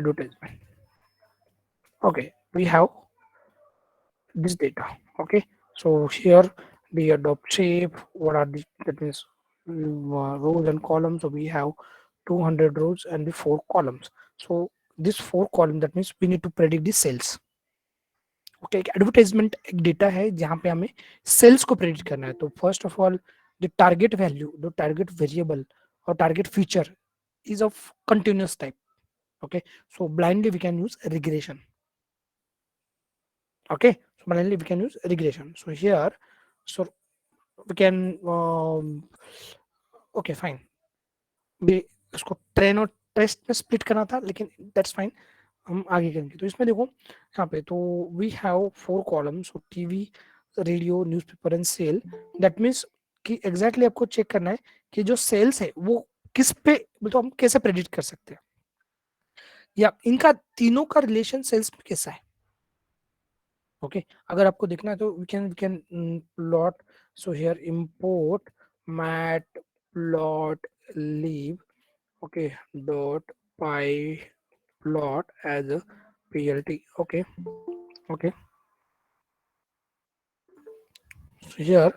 advertisement. Okay, we have this data. Okay, so here the adopt shape, what are the, that means rows and columns. So we have 200 rows and the 4 columns. So this 4 column, that means we need to predict the sales. Okay, एक advertisement एक data है जहां पे हमें sales को predict करना है. तो first of all the target value, the target variable और target feature is of continuous type. Okay, so blindly we can use regression. Okay, so blindly we can use regression. So here, so we can okay fine, भी इसको train और test में split करना था, लेकिन that's fine, हम आगे करेंगे. तो इसमें देखो यहाँ पे तो we have 4 columns, TV, radio, newspaper and sale. That means कि एग्जैक्टली आपको चेक करना है कि जो सेल्स है वो किस पे, तो हम कैसे प्रेडिक्ट कर सकते हैं या इनका तीनों का रिलेशन सेल्स में कैसा है. ओके, अगर आपको देखना है तो we can plot. So here import matplotlib. Okay, dot py plot as a plt. Okay, okay, so here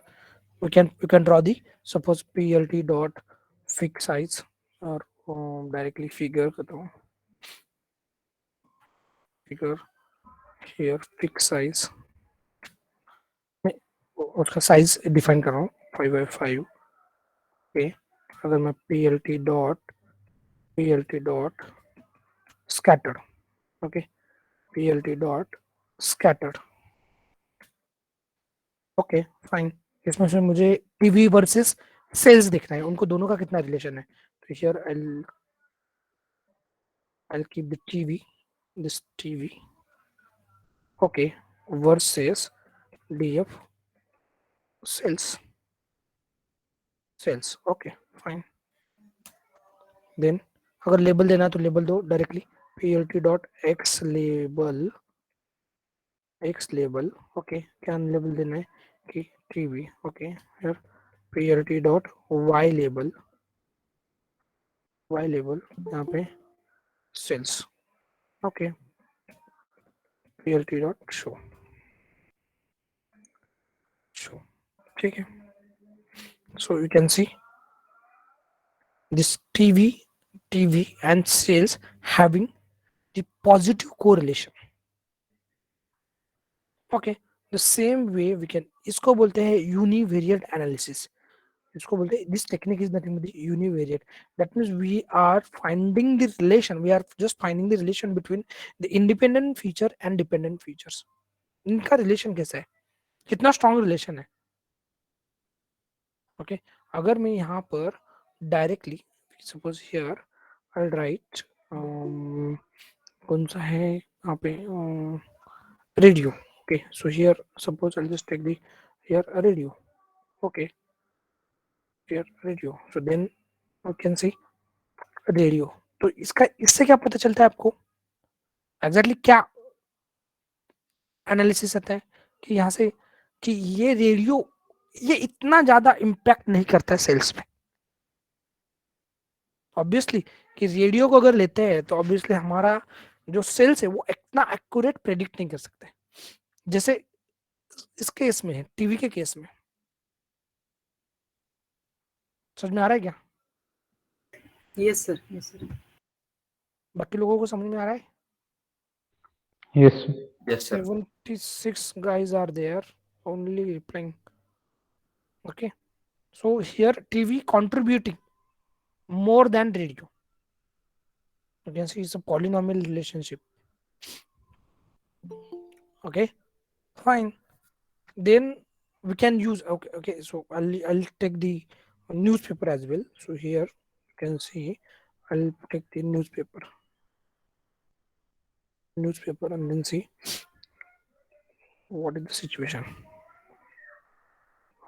we can draw the, suppose plt dot fix size, or directly figure करता हूँ, figure here fix size मैं उसका size define कर रहा हूँ 5 by 5. Okay, अगर मैं plt dot scattered. Okay, plt dot scattered. Okay fine, इसमें से मुझे टीवी वर्सेस सेल्स देखना है, उनको दोनों का कितना रिलेशन है. तो here I'll keep the TV, this TV. Okay, versus df sales. Okay fine. Then अगर लेबल देना है तो लेबल दो directly, plt dot x label. Okay, क्या लेबल देना है कि TV. Okay, here plt dot y label, यहाँ पे sales. Okay, plt dot show. ठीक है. So you can see this TV and sales having the positive correlation. Okay, the same way we can, इसको बोलते हैं univariate analysis. इसको बोलते हैं, this technique is nothing but the univariate. That means we are finding the relation, we are just finding the relation between the independent feature and dependent features. इनका relation कैसा है, कितना स्ट्रॉन्ग रिलेशन है. Okay, अगर मैं यहाँ पर directly suppose here I write कौन सा है यहाँ पे radio. Okay, so here suppose I just take the here radio. Okay, here radio. So then you can see radio. तो इसका, इससे क्या पता चलता है आपको एग्जैक्टली क्या एनालिसिस आता है कि यहाँ से कि ये रेडियो ये इतना ज्यादा इम्पैक्ट नहीं करता है सेल्स में. ऑब्वियसली कि रेडियो को अगर लेते हैं तो ऑब्वियसली हमारा जो सेल्स है वो इतना एक्यूरेट प्रेडिक्ट नहीं कर सकते जैसे इस केस में है, टीवी के केस में. समझ में आ रहा है क्या? Yes sir, yes sir. बाकी लोगों को समझ में आ रहा है? Yes, sir. Yes, sir. 76 guys are there only replying. Okay, so here TV contributing more than radio. You can see it's a polynomial relationship. Okay, fine. Then we can use, okay, so I'll take the newspaper as well. So here you can see I'll take the newspaper and then see what is the situation.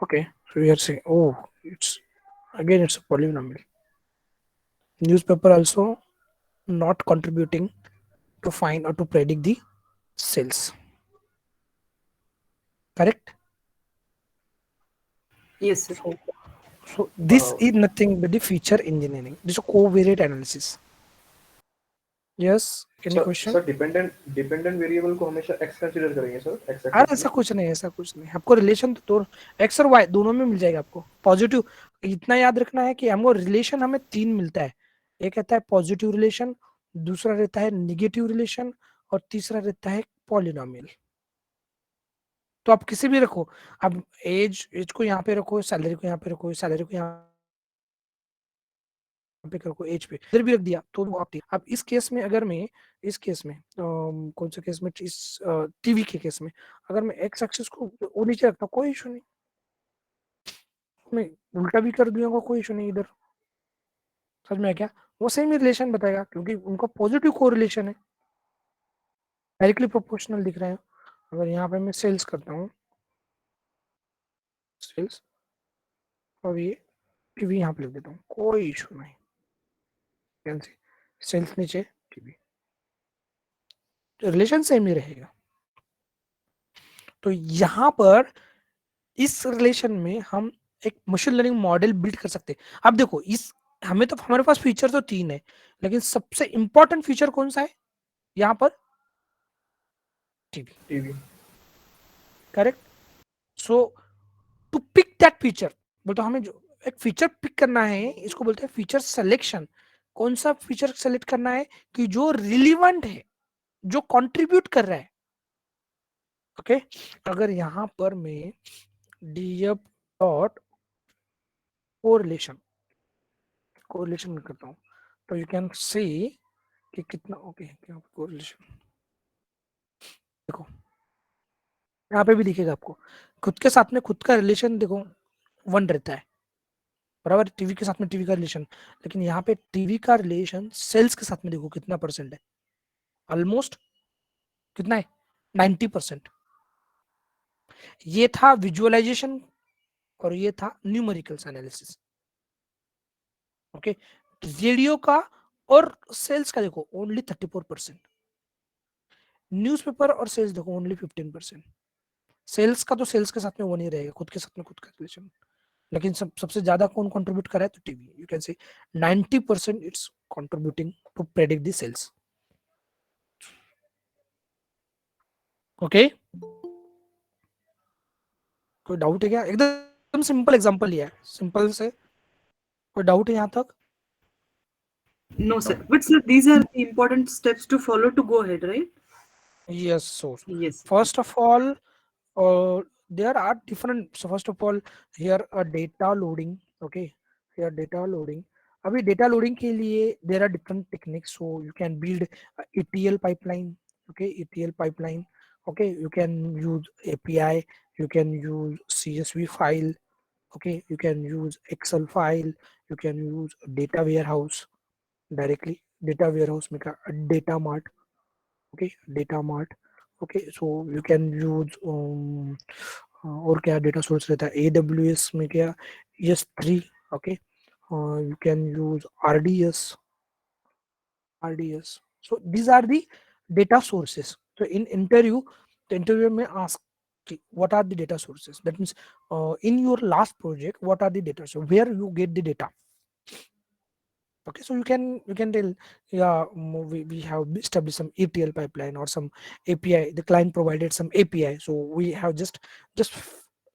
Okay, so we are saying, oh, it's again it's a polynomial. Newspaper also not contributing to find or to predict the sales. Correct? Yes sir. So this is nothing but the feature engineering. This is covariate analysis. Yes, any question? Sir dependent variable को हमेशा x consider करेंगे sir, x अरे axis ऐसा कुछ नहीं, ऐसा कुछ नहीं। आपको रिलेशन तो एक्स और वाई दोनों में मिल जाएगा आपको। पॉजिटिव, इतना याद रखना है कि हमको रिलेशन हमें 3 मिलता है। एक रहता है पॉजिटिव रिलेशन, दूसरा रहता है निगेटिव रिलेशन, और तीसरा रहता है पॉलिनोमियल। तो आप किसी भी रखो, अब एज को यहाँ पे रखो, सैलरी को यहाँ पे रखो, सैलरी को यहाँ पे रखो, एज पे इधर भी रख दिया तो वो आप अब इस केस में, अगर मैं इस केस में कौन से केस में, इस टीवी के केस में अगर मैं एक्स एक्सिस को वो नीचे रखता हूँ, कोई इशू नहीं। मैं उल्टा भी कर दूंगा, कोई इशू नहीं इधर। समझ में आ क्या? वो सेम ही रिलेशन बताएगा क्योंकि उनका पॉजिटिव कोरिलेशन है, डायरेक्टली प्रोपोर्शनल दिख रहे हैं। अगर यहाँ पे मैं सेल्स करता हूँ, सेल्स, और ये टीवी यहाँ पे लिख देता हूँ, कोई इशू नहीं। कैंसिल, सेल्स नीचे, टीवी, तो रिलेशन सेम ही रहेगा। तो यहाँ पर इस रिलेशन में हम एक मशीन लर्निंग मॉडल बिल्ड कर सकते हैं। अब देखो, इस हमें तो हमारे पास फीचर तो 3 है, लेकिन सबसे इंपॉर्टेंट फीचर कौन सा है यहाँ पर? TV. Correct. So to pick that feature, बोलते हमें जो एक फीचर पिक करना है, इसको बोलते हैं फीचर सिलेक्शन। कौन सा फीचर सेलेक्ट करना है कि जो रिलीवेंट है, जो कंट्रीब्यूट कर रहा है। ओके, अगर यहाँ पर मैं df डॉट कोरिलेशन करता हूँ, तो यू कैन सी कि कितना ओके क्या कोरिलेशन। देखो यहाँ पे भी दिखेगा आपको, खुद के साथ में खुद का रिलेशन देखो 1 रहता है, बराबर। टीवी के साथ में टीवी का रिलेशन, लेकिन यहाँ पे टीवी का रिलेशन सेल्स के साथ में देखो कितना परसेंट है, ऑलमोस्ट कितना है, 90%। ये था विजुअलाइजेशन और ये था न्यूमेरिकल्स एनालिसिस। ओके, रेडियो का और सेल्स का देखो ओनली 34%, न्यूज़पेपर और सेल्स देखो ओनली 15%। सेल्स का तो सेल्स के साथ में वो नहीं रहेगा, खुद के साथ में खुद का रिलेशन। लेकिन सबसे ज्यादा कौन कंट्रीब्यूट कर रहा है? तो TV. You can say 90% it's contributing to predict the sales. Okay, कोई डाउट है क्या? एकदम सिंपल एग्जांपल लिया है, सिंपल से। कोई डाउट है यहाँ तक? No, sir. But sir, these are the important steps to follow to go ahead, right? Yes, so Yes. first of all, there are different. So first of all, here a data loading. Okay, here data loading. अभी data loading के लिए there are different techniques. So you can build a ETL pipeline. Okay, ETL pipeline. Okay, you can use API. You can use CSV file. Okay, you can use Excel file. You can use data warehouse directly. Data warehouse में क्या? Data mart. Okay, data mart. Okay, so you can use और क्या data source रहता है? AWS में क्या? S3. Okay, you can use RDS. So these are the data sources. So in interview, the interviewer may ask, okay, what are the data sources? That means in your last project, what are the data? So where you get the data? Okay, so you can tell, yeah, we have established some ETL pipeline or some API. The client provided some API, so we have just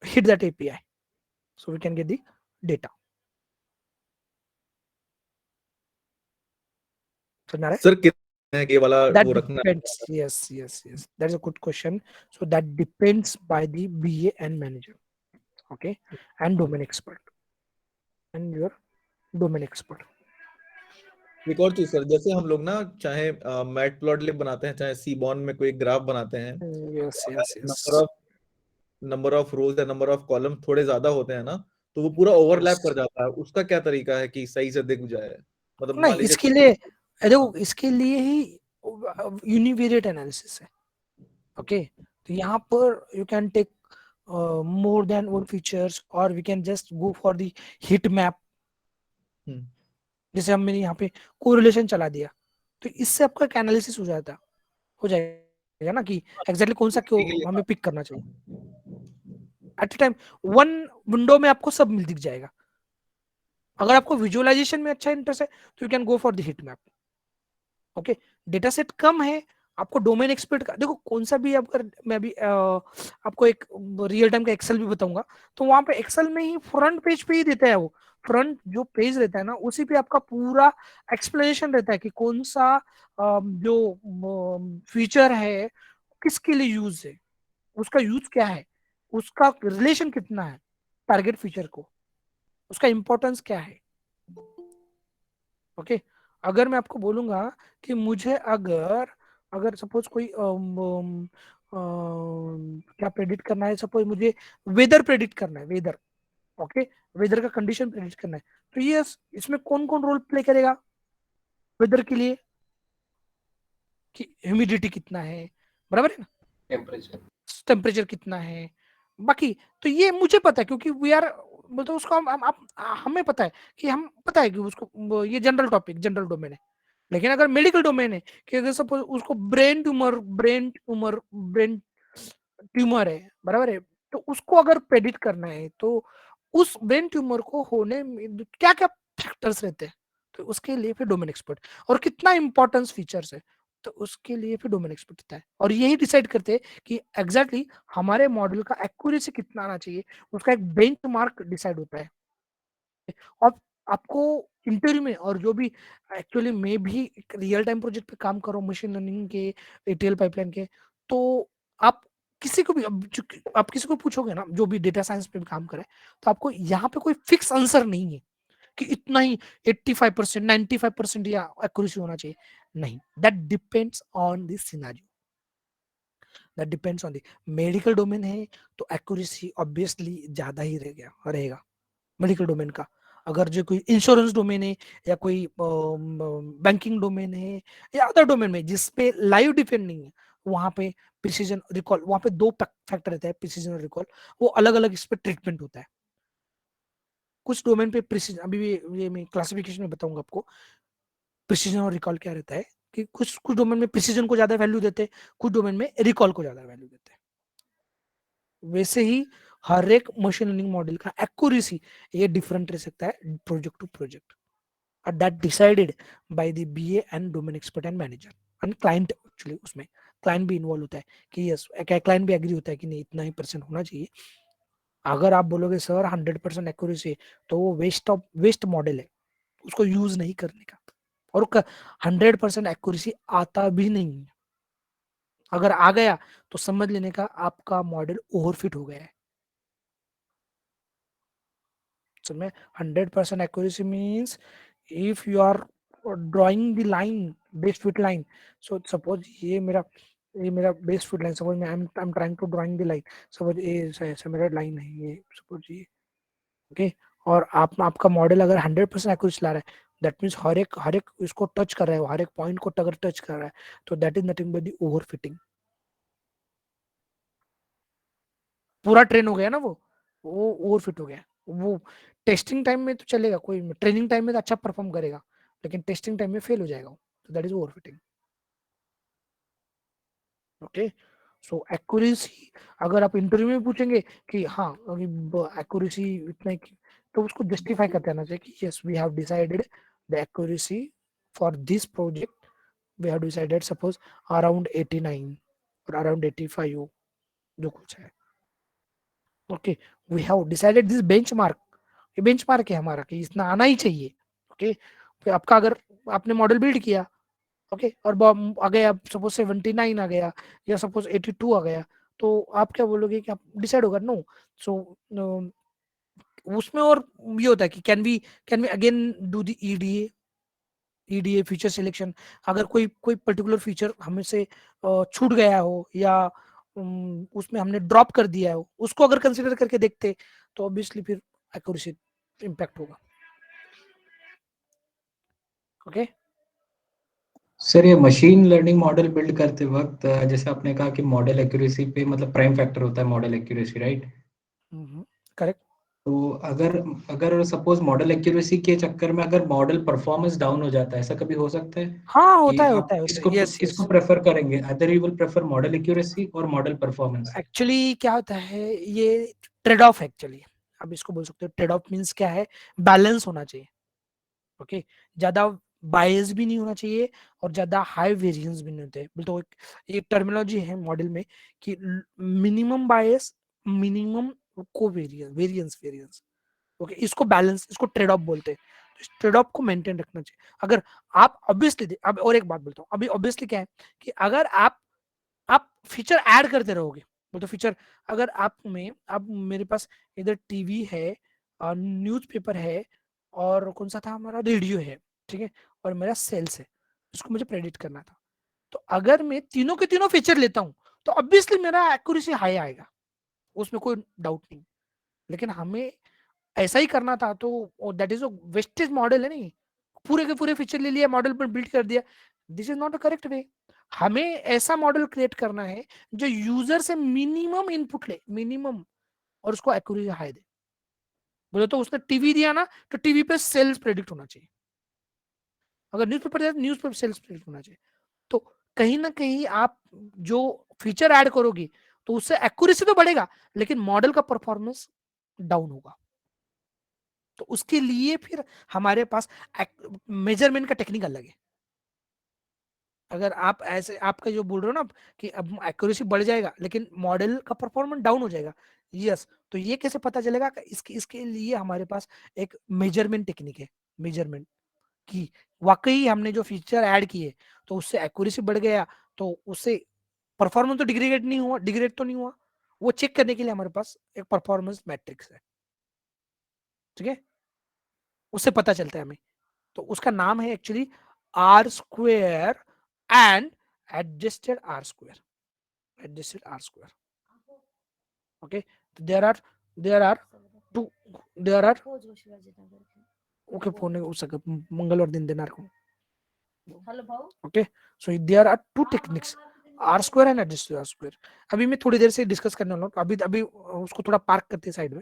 hit that API, so we can get the data. So sir कितना है ये वाला that वो रखना? depends. Yes, that is a good question. So that depends by the BA and manager. Okay, and domain expert, and your domain expert. एक और चीज sir, जैसे हम लोग ना चाहे मैटप्लॉटलिब बनाते हैं, चाहे सीबॉन में कोई ग्राफ बनाते हैं, Yes. नंबर ऑफ रोज या नंबर ऑफ कॉलम थोड़े ज्यादा होते हैं ना, तो वो पूरा ओवरलैप Yes. कर जाता है। उसका क्या तरीका है कि सही से दिख जाए? मतलब मान नहीं, लीजिए इसके लिए देखो, इसके लिए ही यूनिवेरिएट एनालिसिस है। ओके, तो यहाँ पर you can take more than one features, or we can just go for the heat map. जैसे हमने यहाँ पे कोरिलेशन चला दिया, तो इससे आपका एक एनालिसिस हो जाएगा ना कि एग्जैक्टली कौन सा क्यों हमें पिक करना चाहिए। एट टाइम वन विंडो में आपको सब दिख जाएगा। अगर आपको विजुअलाइजेशन में अच्छा इंटरेस्ट है, तो you can go for the heat map. Okay, data set कम है, आपको डोमेन एक्सपर्ट का देखो कौन सा भी, अगर मैं भी आपको एक रियल टाइम का एक्सेल भी बताऊंगा, तो वहां पे एक्सेल में ही फ्रंट पेज पे ही देता है, वो फ्रंट जो पेज रहता है ना उसी पे आपका पूरा एक्सप्लेनेशन रहता है कि कौन सा जो फीचर है किसके लिए यूज है, उसका यूज क्या है, उसका रिलेशन कितना है टारगेट फीचर को, उसका इंपॉर्टेंस क्या है। ओके, अगर मैं आपको बोलूंगा कि मुझे अगर अगर सपोज कोई क्या प्रेडिक्ट करना है, सपोज मुझे वेदर प्रेडिक्ट करना है, वेदर, ओके, वेदर का कंडीशन प्रेडिक्ट करना है, तो ये इसमें कौन कौन रोल प्ले करेगा वेदर के लिए, कि ह्यूमिडिटी कितना है, बराबर है ना, टेम्परेचर कितना है, बाकी तो ये मुझे पता है क्योंकि वी आर, मतलब उसको हमें पता है कि हम पता है कि उसको ये जनरल टॉपिक जनरल डोमेन है। लेकिन अगर मेडिकल डोमेन है कि अगर सपोज उसको ब्रेन ट्यूमर है, बराबर है, तो उसको अगर प्रेडिक्ट करना है तो उस ब्रेन ट्यूमर को होने में क्या क्या फैक्टर्स रहते हैं, तो उसके लिए फिर डोमेन एक्सपर्ट, और कितना इंपॉर्टेंस फीचर्स है, तो उसके लिए फिर डोमेन एक्सपर्ट होता है, और यही डिसाइड करते हैं कि एग्जैक्टली हमारे मॉडल का एक्यूरेसी कितना आना चाहिए, उसका एक बेंचमार्क डिसाइड होता है। और आपको इंटरव्यू में, और जो भी एक्चुअली मैं भी एक रियल टाइम प्रोजेक्ट पे काम कर रहा हूँ मशीन लर्निंग के, ETL पाइपलाइन के, तो आप किसी को भी आप किसी को पूछोगे ना जो भी डेटा साइंस पे भी काम करे, तो आपको यहाँ पे कोई फिक्स आंसर नहीं है कि इतना ही 85% 95% या एक्यूरेसी होना चाहिए, नहीं, that depends on this scenario, that depends on the medical domain है तो एक्यूरेसी ऑब्वियसली ज्यादा ही रहेगा मेडिकल डोमेन का। अगर जो कोई इंश्योरेंस डोमेन है या कोई बैंकिंग डोमेन है या अदर डोमेन में जिसपे लाइव डिपेंड नहीं है, वहां पे प्रिसीजन रिकॉल, वहां पे दो फैक्टर रहता है, प्रिसीजन और रिकॉल, वो अलग अलग इस पे ट्रीटमेंट होता है। कुछ डोमेन पे प्रिसीजन, अभी भी ये मैं क्लासिफिकेशन में बताऊंगा आपको प्रिसीजन और रिकॉल क्या रहता है, कि कुछ कुछ डोमेन में प्रिसीजन को ज्यादा वैल्यू देते हैं, कुछ डोमेन में रिकॉल को ज्यादा वैल्यू देते हैं। वैसे ही हर एक मशीन लर्निंग मॉडल का एक्यूरेसी ये डिफरेंट रह सकता है प्रोजेक्ट टू प्रोजेक्ट, और that decided by the BA and domain expert and manager and client. Actually उसमें क्लाइंट भी इन्वॉल्व होता है कि यस, क्लाइंट भी एग्री होता है कि नहीं इतना ही परसेंट होना चाहिए। अगर आप बोलोगे सर 100% एक्यूरेसी, तो वो वेस्ट मॉडल है, उसको यूज नहीं करने का, और 100% एक्यूरेसी आता भी नहीं है, अगर आ गया तो समझ लेने का आपका मॉडल ओवरफिट हो गया है। So, 100% accuracy means if you are drawing the line, base fit line, so suppose ये मेरा base fit line, suppose I'm trying to drawing the line, suppose ये ऐसा मेरा line है, ये suppose ये, okay, और आपका मॉडल अगर 100% एक्यूरेसी ला रहा है, दैट मीन्स हर एक इसको टच कर रहा है, हर एक पॉइंट को अगर टच कर रहा है, तो that is nothing but the overfitting. पूरा ट्रेन हो गया ना, वो ओवरफिट हो गया। वो टेस्टिंग टाइम में तो चलेगा, कोई ट्रेनिंग टाइम में तो अच्छा परफॉर्म करेगा, लेकिन टेस्टिंग टाइम में फेल हो जाएगा, तो that is overfitting. Okay, so accuracy, अगर आप इंटरव्यू में पूछेंगे कि हाँ एक्यूरेसी इतना ही, तो उसको जस्टिफाई करते आना चाहिए कि yes we have decided the accuracy for this project, we have decided suppose around 89 और अराउंड 85, जो कुछ है। Okay, we have decided this benchmark, ये बेंचमार्क है हमारा कि इतना आना ही चाहिए। ओके, फिर आपका अगर आपने मॉडल बिल्ड किया, ओके, और आ गया सपोज 79 आ गया या सपोज 82 आ गया, तो आप क्या बोलोगे कि आप डिसाइड होगा नो। सो उसमें और ये होता है कि can we again do the EDA feature selection, अगर कोई पर्टिकुलर फीचर हमें से छूट गया हो या उसमें हमने ड्रॉप कर दिया हो, उसको अगर कंसिडर करके देखते तो ऑब्वियसली फिर एक्यूरेसी इम्पैक्ट होगा। ओके, सर ये मशीन लर्निंग मॉडल बिल्ड करते वक्त जैसे आपने कहा कि मॉडल एक्यूरेसी पे मतलब प्राइम फैक्टर होता है मॉडल एक्यूरेसी, राइट? करेक्ट। तो अगर अगर सपोज मॉडल एक्यूरेसी के चक्कर में अगर मॉडल परफॉर्मेंस डाउन हो जाता है, ऐसा कभी हो सकता है हाँ, कि होता आप है किसको यस किसको यस। प्रेफर करेंगे? Other you will prefer model accuracy और मॉडल परफॉर्मेंस? एक्चुअली क्या होता है, ये ट्रेड ऑफ एक्चुअली, अब इसको बोल सकते हो ट्रेड ऑफ मीन्स क्या है, बैलेंस होना चाहिए। ओके, ज्यादा बायस भी नहीं होना चाहिए और ज्यादा हाई वेरिएंस भी नहीं होते। तो एक टर्मिनोलॉजी है मॉडल में कि मिनिमम बायस, मिनिमम को वेरिएंस वेरिएंस। ओके, इसको बैलेंस, इसको ट्रेड ऑफ बोलते हैं। तो इस ट्रेड ऑफ को मेंटेन रखना चाहिए। अगर आप ऑब्वियसली, अब और एक बात बोलता हूँ, अभी ऑब्वियसली क्या है कि अगर आप फीचर ऐड करते रहोगे, तो फीचर, अगर आप मेरे पास इधर टीवी है और न्यूज़पेपर है और कौन सा था हमारा, रेडियो है, ठीक है, और मेरा सेल्स है, इसको मुझे प्रेडिक्ट करना था। तो अगर मैं तीनों के तीनों फीचर लेता हूँ तो ऑब्वियसली मेरा एक्यूरेसी हाई आएगा, उसमें कोई डाउट नहीं। लेकिन हमें ऐसा ही करना था तो that is a wastage model है। नहीं, पूरे के पूरे फीचर ले लिया, मॉडल पर बिल्ड कर दिया, this is not a correct way. हमें ऐसा मॉडल क्रिएट करना है जो यूजर से मिनिमम इनपुट ले, मिनिमम, और उसको एक्यूरेसी हाई दे। बोले तो उसने टीवी दिया ना, तो टीवी पे सेल्स प्रेडिक्ट होना चाहिए। अगर न्यूज़पेपर दिया तो न्यूज़पेपर सेल्स प्रेडिक्ट होना चाहिए। तो कहीं ना कहीं आप जो फीचर ऐड करोगे तो उससे एक्यूरेसी तो बढ़ेगा, लेकिन मॉडल का परफॉर्मेंस डाउन होगा। तो उसके लिए फिर हमारे पास मेजरमेंट का टेक्निक अलग है। अगर आप ऐसे, आपका जो बोल रहे हो ना कि अब एक्यूरेसी बढ़ जाएगा लेकिन मॉडल का परफॉर्मेंस डाउन हो जाएगा, यस, तो ये कैसे पता चलेगा? इसके लिए हमारे पास एक मेजरमेंट टेक्निक है। मेजरमेंट की वाकई हमने जो फीचर ऐड किए तो उससे एक्यूरेसी बढ़ गया, तो उससे परफॉर्मेंस तो डिग्रेड तो नहीं हुआ, वो चेक करने के लिए हमारे पास एक परफॉर्मेंस मैट्रिक्स है, ठीक है, उससे पता चलता है हमें। तो उसका नाम है actually R square and adjusted R square, adjusted R square. Okay, there are two, there are, okay, phone हो सके मंगलवार दिन देना को। Okay, so there are two techniques, R square and adjusted R square. अभी मैं थोड़ी देर से डिस्कस करने वाला हूँ, अभी अभी उसको थोड़ा पार्क करते हैं साइड में।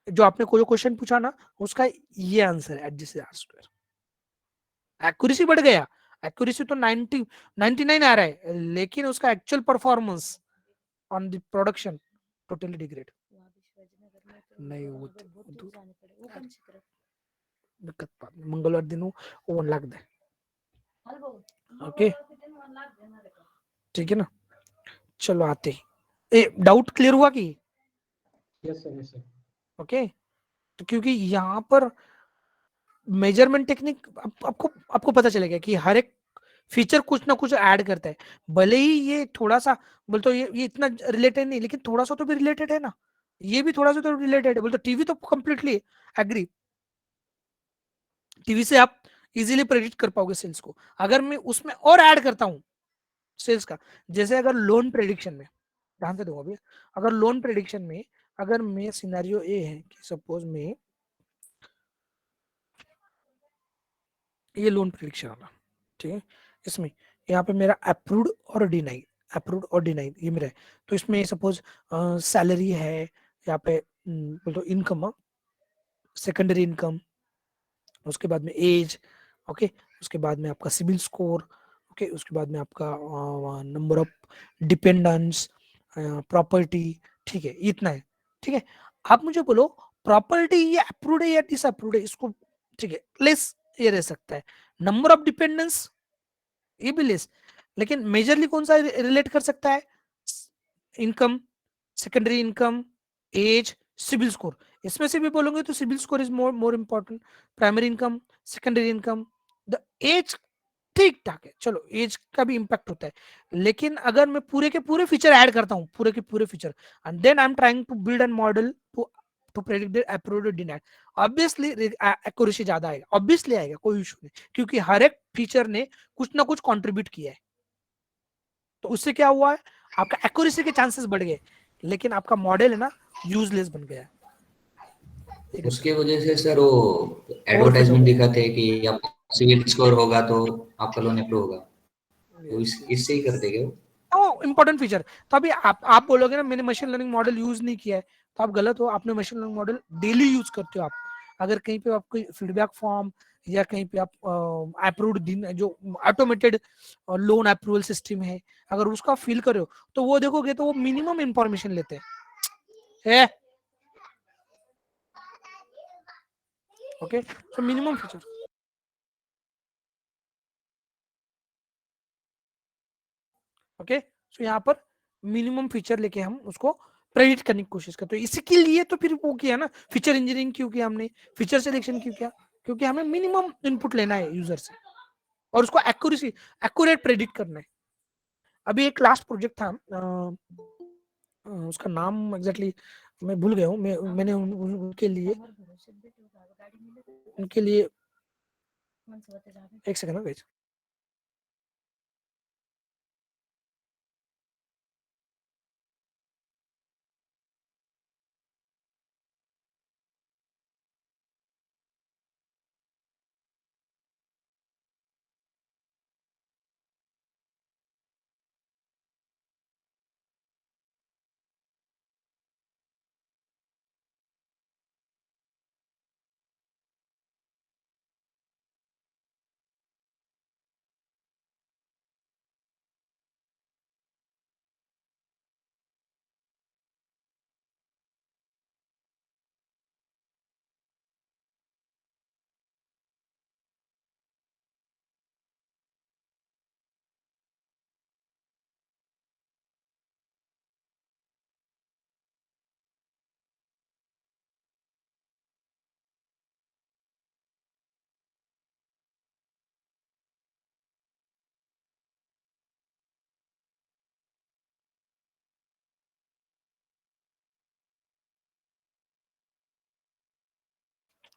जो आपने कोई क्वेश्चन पूछा ना, उसका ये आंसर है, एडजस्टेड आर स्क्वायर। एक्यूरेसी बढ़ गया, एक्यूरेसी तो 99 आ रहा है, लेकिन उसका actual performance on the production totally degrade नहीं हो। दिक्कत बात नहीं, मंगलवार दिन वो लाग दे। ओके, ठीक है ना, चलो आते हैं। डाउट क्लियर हुआ कि? Yes sir, yes sir. Okay, तो क्योंकि यहाँ पर मेजरमेंट टेक्निक आपको पता चलेगा कि हर एक फीचर कुछ ना कुछ ऐड करता है। भले ही ये थोड़ा सा बोल तो ये इतना रिलेटेड नहीं, लेकिन थोड़ा सा तो भी रिलेटेड है ना, ये भी थोड़ा सा तो रिलेटेड है। बोल तो टीवी तो कम्प्लीटली एग्री, टीवी से आप इजीली प्रेडिक्ट कर पाओगे सेल्स को। अगर मैं उसमें और ऐड करता हूँ सेल्स का, जैसे अगर लोन प्रेडिक्शन में, ध्यान से देखो अभी, अगर लोन प्रेडिक्शन में अगर मैं सिनेरियो ए है कि सपोज में ये लोन प्रेडिक्शन वाला, ठीक है, इसमें यहाँ पे मेरा अप्रूव्ड और डिनाइड, अप्रूव्ड और डिनाइड ये मेरा है। तो इसमें सपोज सैलरी है, यहाँ पे बोल तो इनकम, सेकेंडरी इनकम, उसके बाद में एज, ओके, उसके बाद में आपका सिविल स्कोर, ओके, उसके बाद में आपका नंबर ऑफ डिपेंडेंट्स, प्रॉपर्टी, ठीक है, इतना है, ठीक है। आप मुझे बोलो प्रॉपर्टी ये अप्रूव्ड है या डिसअप्रूव्ड है, इसको, ठीक है, लेस ये रह सकता है, नंबर ऑफ डिपेंडेंट्स ये भी लेस, लेकिन मेजरली कौन सा रिलेट कर सकता है? Income, secondary income, age, CIBIL score. इसमें से भी बोलोगे तो CIBIL score is more important, primary income, secondary income, the age ठीक ठाक है, चलो एज का भी इंपैक्ट होता है। लेकिन अगर मैं पूरे के पूरे फीचर ऐड करता हूँ, पूरे के पूरे feature, and then I am trying to build an model to predict the approved और डिनाइड, ऑब्वियसली एक्यूरेसी ज्यादा आएगा, ऑब्वियसली आएगा, कोई इशू नहीं, क्योंकि हर एक फीचर ने कुछ ना कुछ कंट्रीब्यूट किया है। तो उससे क्या हुआ है, आपका एक्यूरेसी के चांसेस बढ़ गए, लेकिन आपका मॉडल है ना यूजलेस बन गया। उसके वजह से सर वो एडवर्टाइजमेंट दिखाते हैं कि आप सिविल स्कोर होगा तो आपका लोन अप्रूव होगा, तो इससे ही कर देंगे वो। Important feature. तो अभी आप बोलोगे ना मैंने मशीन लर्निंग मॉडल यूज नहीं किया है, तो आप गलत हो, आपने machine learning model daily use करते हो आप। अगर कहीं पे आपको फीडबैक फॉर्म या कहीं पे आप अप्रूव्ड जो ऑटोमेटेड लोन अप्रूवल सिस्टम है, अगर उसका फिल करे हो तो वो देखोगे तो वो मिनिमम इंफॉर्मेशन लेते हैं। Okay, so minimum feature. Okay, so यहाँ पर मिनिमम फीचर लेके हम उसको प्रेडिक्ट करने की कोशिश करते हैं। इसके लिए तो फिर वो किया ना, फीचर इंजीनियरिंग क्यों किया हमने, फीचर सिलेक्शन क्यों किया, क्योंकि हमें मिनिमम इनपुट लेना है यूजर से और उसको एक्यूरेट प्रेडिक्ट करना है। अभी एक लास्ट प्रोजेक्ट था, उसका नाम एग्जैक्टली मैं भूल गया हूँ, मैंने उनके लिए एक सेकंड वेट।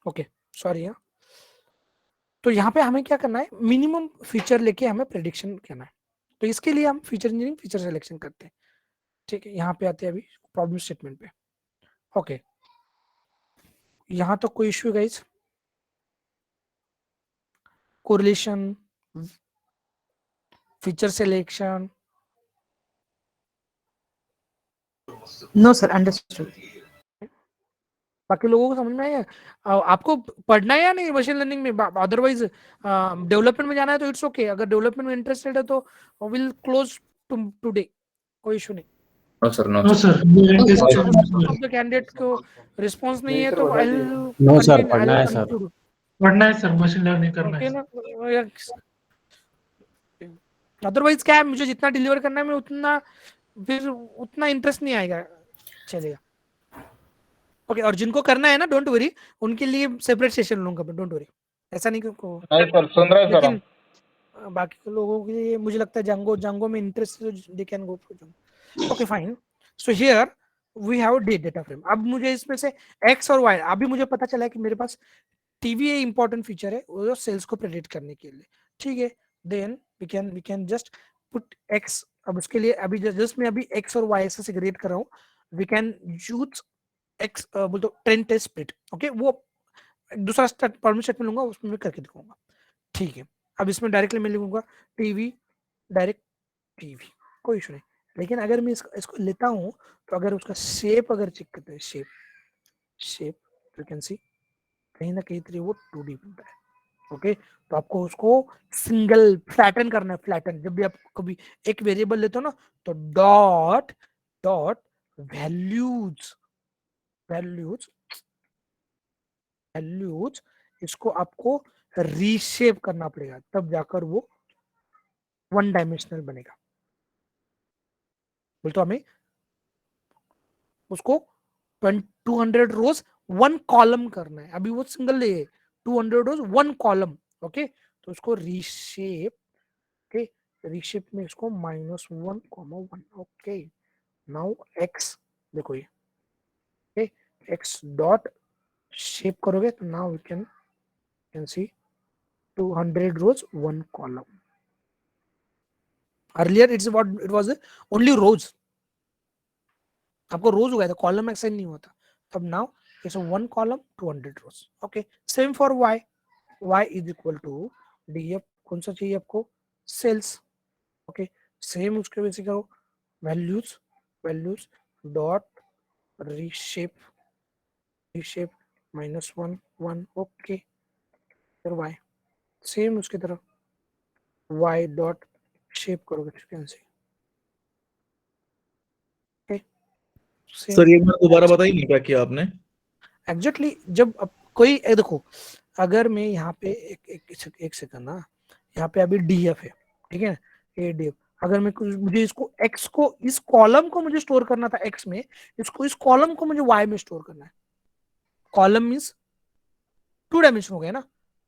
Okay sorry. तो यहाँ पे हमें क्या करना है, मिनिमम फीचर लेके हमें प्रेडिक्शन करना है। तो इसके लिए हम फीचर इंजीनियरिंग फीचर सिलेक्शन करते हैं। ठीक है, यहाँ पे आते हैं अभी प्रॉब्लम स्टेटमेंट पे। ओके, यहाँ तो कोई issue guys, correlation, feature selection, No, sir. Understood. बाकी लोगों को समझ में आया? आपको पढ़ना है या नहीं मशीन लर्निंग में? अदरवाइज डेवलपमेंट में जाना है तो इट्स ओके, अगर डेवलपमेंट में इंटरेस्टेड है तो विल क्लोज टुडे, कोई इशू नहीं। No sir, no no sir. Sir, candidate को रिस्पांस नहीं नहीं है सर, तो बता आई दीजिए। नो सर, पढ़ना है सर, पढ़ना है सर, मशीन लर्निंग करना ओके है। ना। अदरवाइज क्या है, मुझे जितना डिलीवर करना है मैं उतना, फिर उतना इंटरेस्ट नहीं आएगा, चलेगा। ओके, और जिनको करना है ना, डोंट वरी, उनके लिए सेपरेट सेशन लूंगा मैं, डोंट वरी, ऐसा नहीं को। नहीं सर, सुन रहे हैं सर हम। लेकिन बाकी के लोगों के लिए मुझे लगता है जांगो में interest, they can go for Django. Okay fine, so here we have data frame. अब मुझे इसमें से एक्स और वाई, अभी मुझे पता चला है कि मेरे पास टीवीए इंपॉर्टेंट फीचर है वो सेल्स को प्रेडिक्ट करने के लिए। ठीक है, then we can just put X. अब उसके लिए अभी जस्ट मैं अभी एक्स और वाई से सेग्रीगेट कर रहा हूँ। वी कैन यूज एक्स बोल तो ट्रेंड टेस्ट स्प्लिट। ओके, वो दूसरा प्रॉब्लम सेट में लूंगा, उसमें मैं करके दिखाऊंगा। ठीक है, अब इसमें डायरेक्टली मैं लिखूंगा टीवी डायरेक्ट टीवी, कोई इशू नहीं। लेकिन अगर मैं इसको लेता हूँ तो अगर उसका शेप अगर चेक करते हैं, शेप यू कैन सी कहीं ना कहीं तो वो 2D बनता है। ओके, तो आपको उसको सिंगल फ्लैटन करना है। फ्लैटन जब भी आप कभी एक वेरिएबल लेते हो ना, तो डॉट वैल्यूज इसको आपको रीशेप करना पड़ेगा, तब जाकर वो 1 डायमेंशनल बनेगा। बोलते हमें उसको 200 रोज 1 कॉलम करना है। अभी वो सिंगल है, 200 रोज 1 कॉलम। ओके, तो उसको रीशेप, ओके, रीशेप में इसको -1, 1। ओके, नाउ एक्स देखो ये, ओके, एक्स डॉट शेप करोगे तो now we can see 200 rows 1 column. Earlier it was only rows, आपको रोज हो गया था, कॉलम एक्सटेंड नहीं हुआ था। तब now it's 1 column 200 rows। Okay, same for y is equal to df, कौन सा चाहिए आपको, सेल्स। ओके, सेम उसके वजह से करो वैल्यूज डॉट रीशेप -1, 1। ओके, फिर y सेम उसकी तरफ y डॉट शेप करोगे तो कैन सी, सर एक बार दोबारा बताइए क्या किया आपने? एग्जैक्टली जब कोई देखो, अगर मैं यहाँ पे एक सेकंड ना, यहाँ पे अभी डीएफ है, ठीक है, ये डीएफ, अगर मुझे इसको x को, इस कॉलम को मुझे स्टोर करना था x में, इसको इस कॉलम को मुझे y में स्टोर करना है। कॉलम मींस 2 डायमेंशन हो गया ना,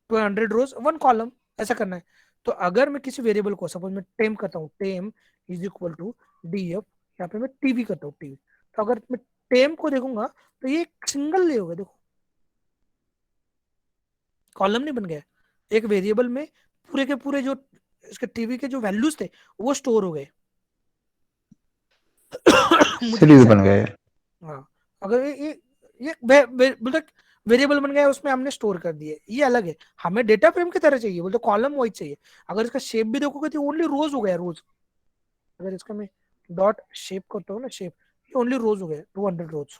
200 रोज 1 कॉलम, ऐसा करना है। तो अगर मैं किसी वेरिएबल को, सपोज मैं टेम करता हूँ, टेम इज इक्वल टू df, यहाँ पे मैं टीवी करता हूँ, टीवी, तो अगर मैं टेम को देखूंगा तो ये सिंगल ले होगा, देखो कॉलम नहीं बन गया, एक वेरिएबल में पूरे के पूरे जो इसके टीवी के जो वैल्यूज थे वो स्टोर हो गए। सीरीज बन गए। हाँ, अगर ये बोलते वेरिएबल बन गया, उसमें हमने स्टोर कर दिए, ये अलग है। हमें डेटा फ्रेम की तरह चाहिए, बोलते कॉलम वाइज चाहिए। अगर इसका शेप भी देखोगे तो ओनली रोज हो गया, रोज। अगर इसका मैं डॉट शेप करता हूँ ना, शेप, ये ओनली रोज हो गया, 200 रोज,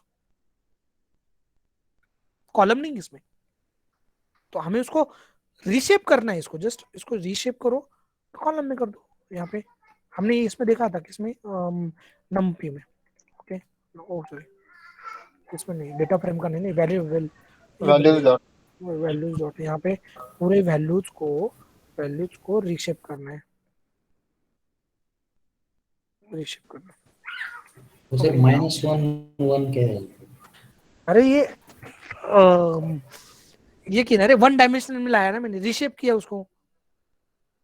कॉलम नहीं इसमें। तो हमें उसको रीशेप करना है, इसको जस्ट इसको रीशेप करो तो कॉलम में कर दो। यहाँ पे हमने इसमें देखा था, किसमें, नमपी में, ओके, ओ सॉरी, इसमें नहीं, डेटा फ्रेम का नहीं, वैल्यूज डॉट, यहाँ पे पूरे वैल्यूज को रीशेप करना है, रीशेप करना है। तो सर -1 क्या है? अरे ये किनारे 1 डायमेंशन में लाया ना मैंने, रीशेप किया उसको,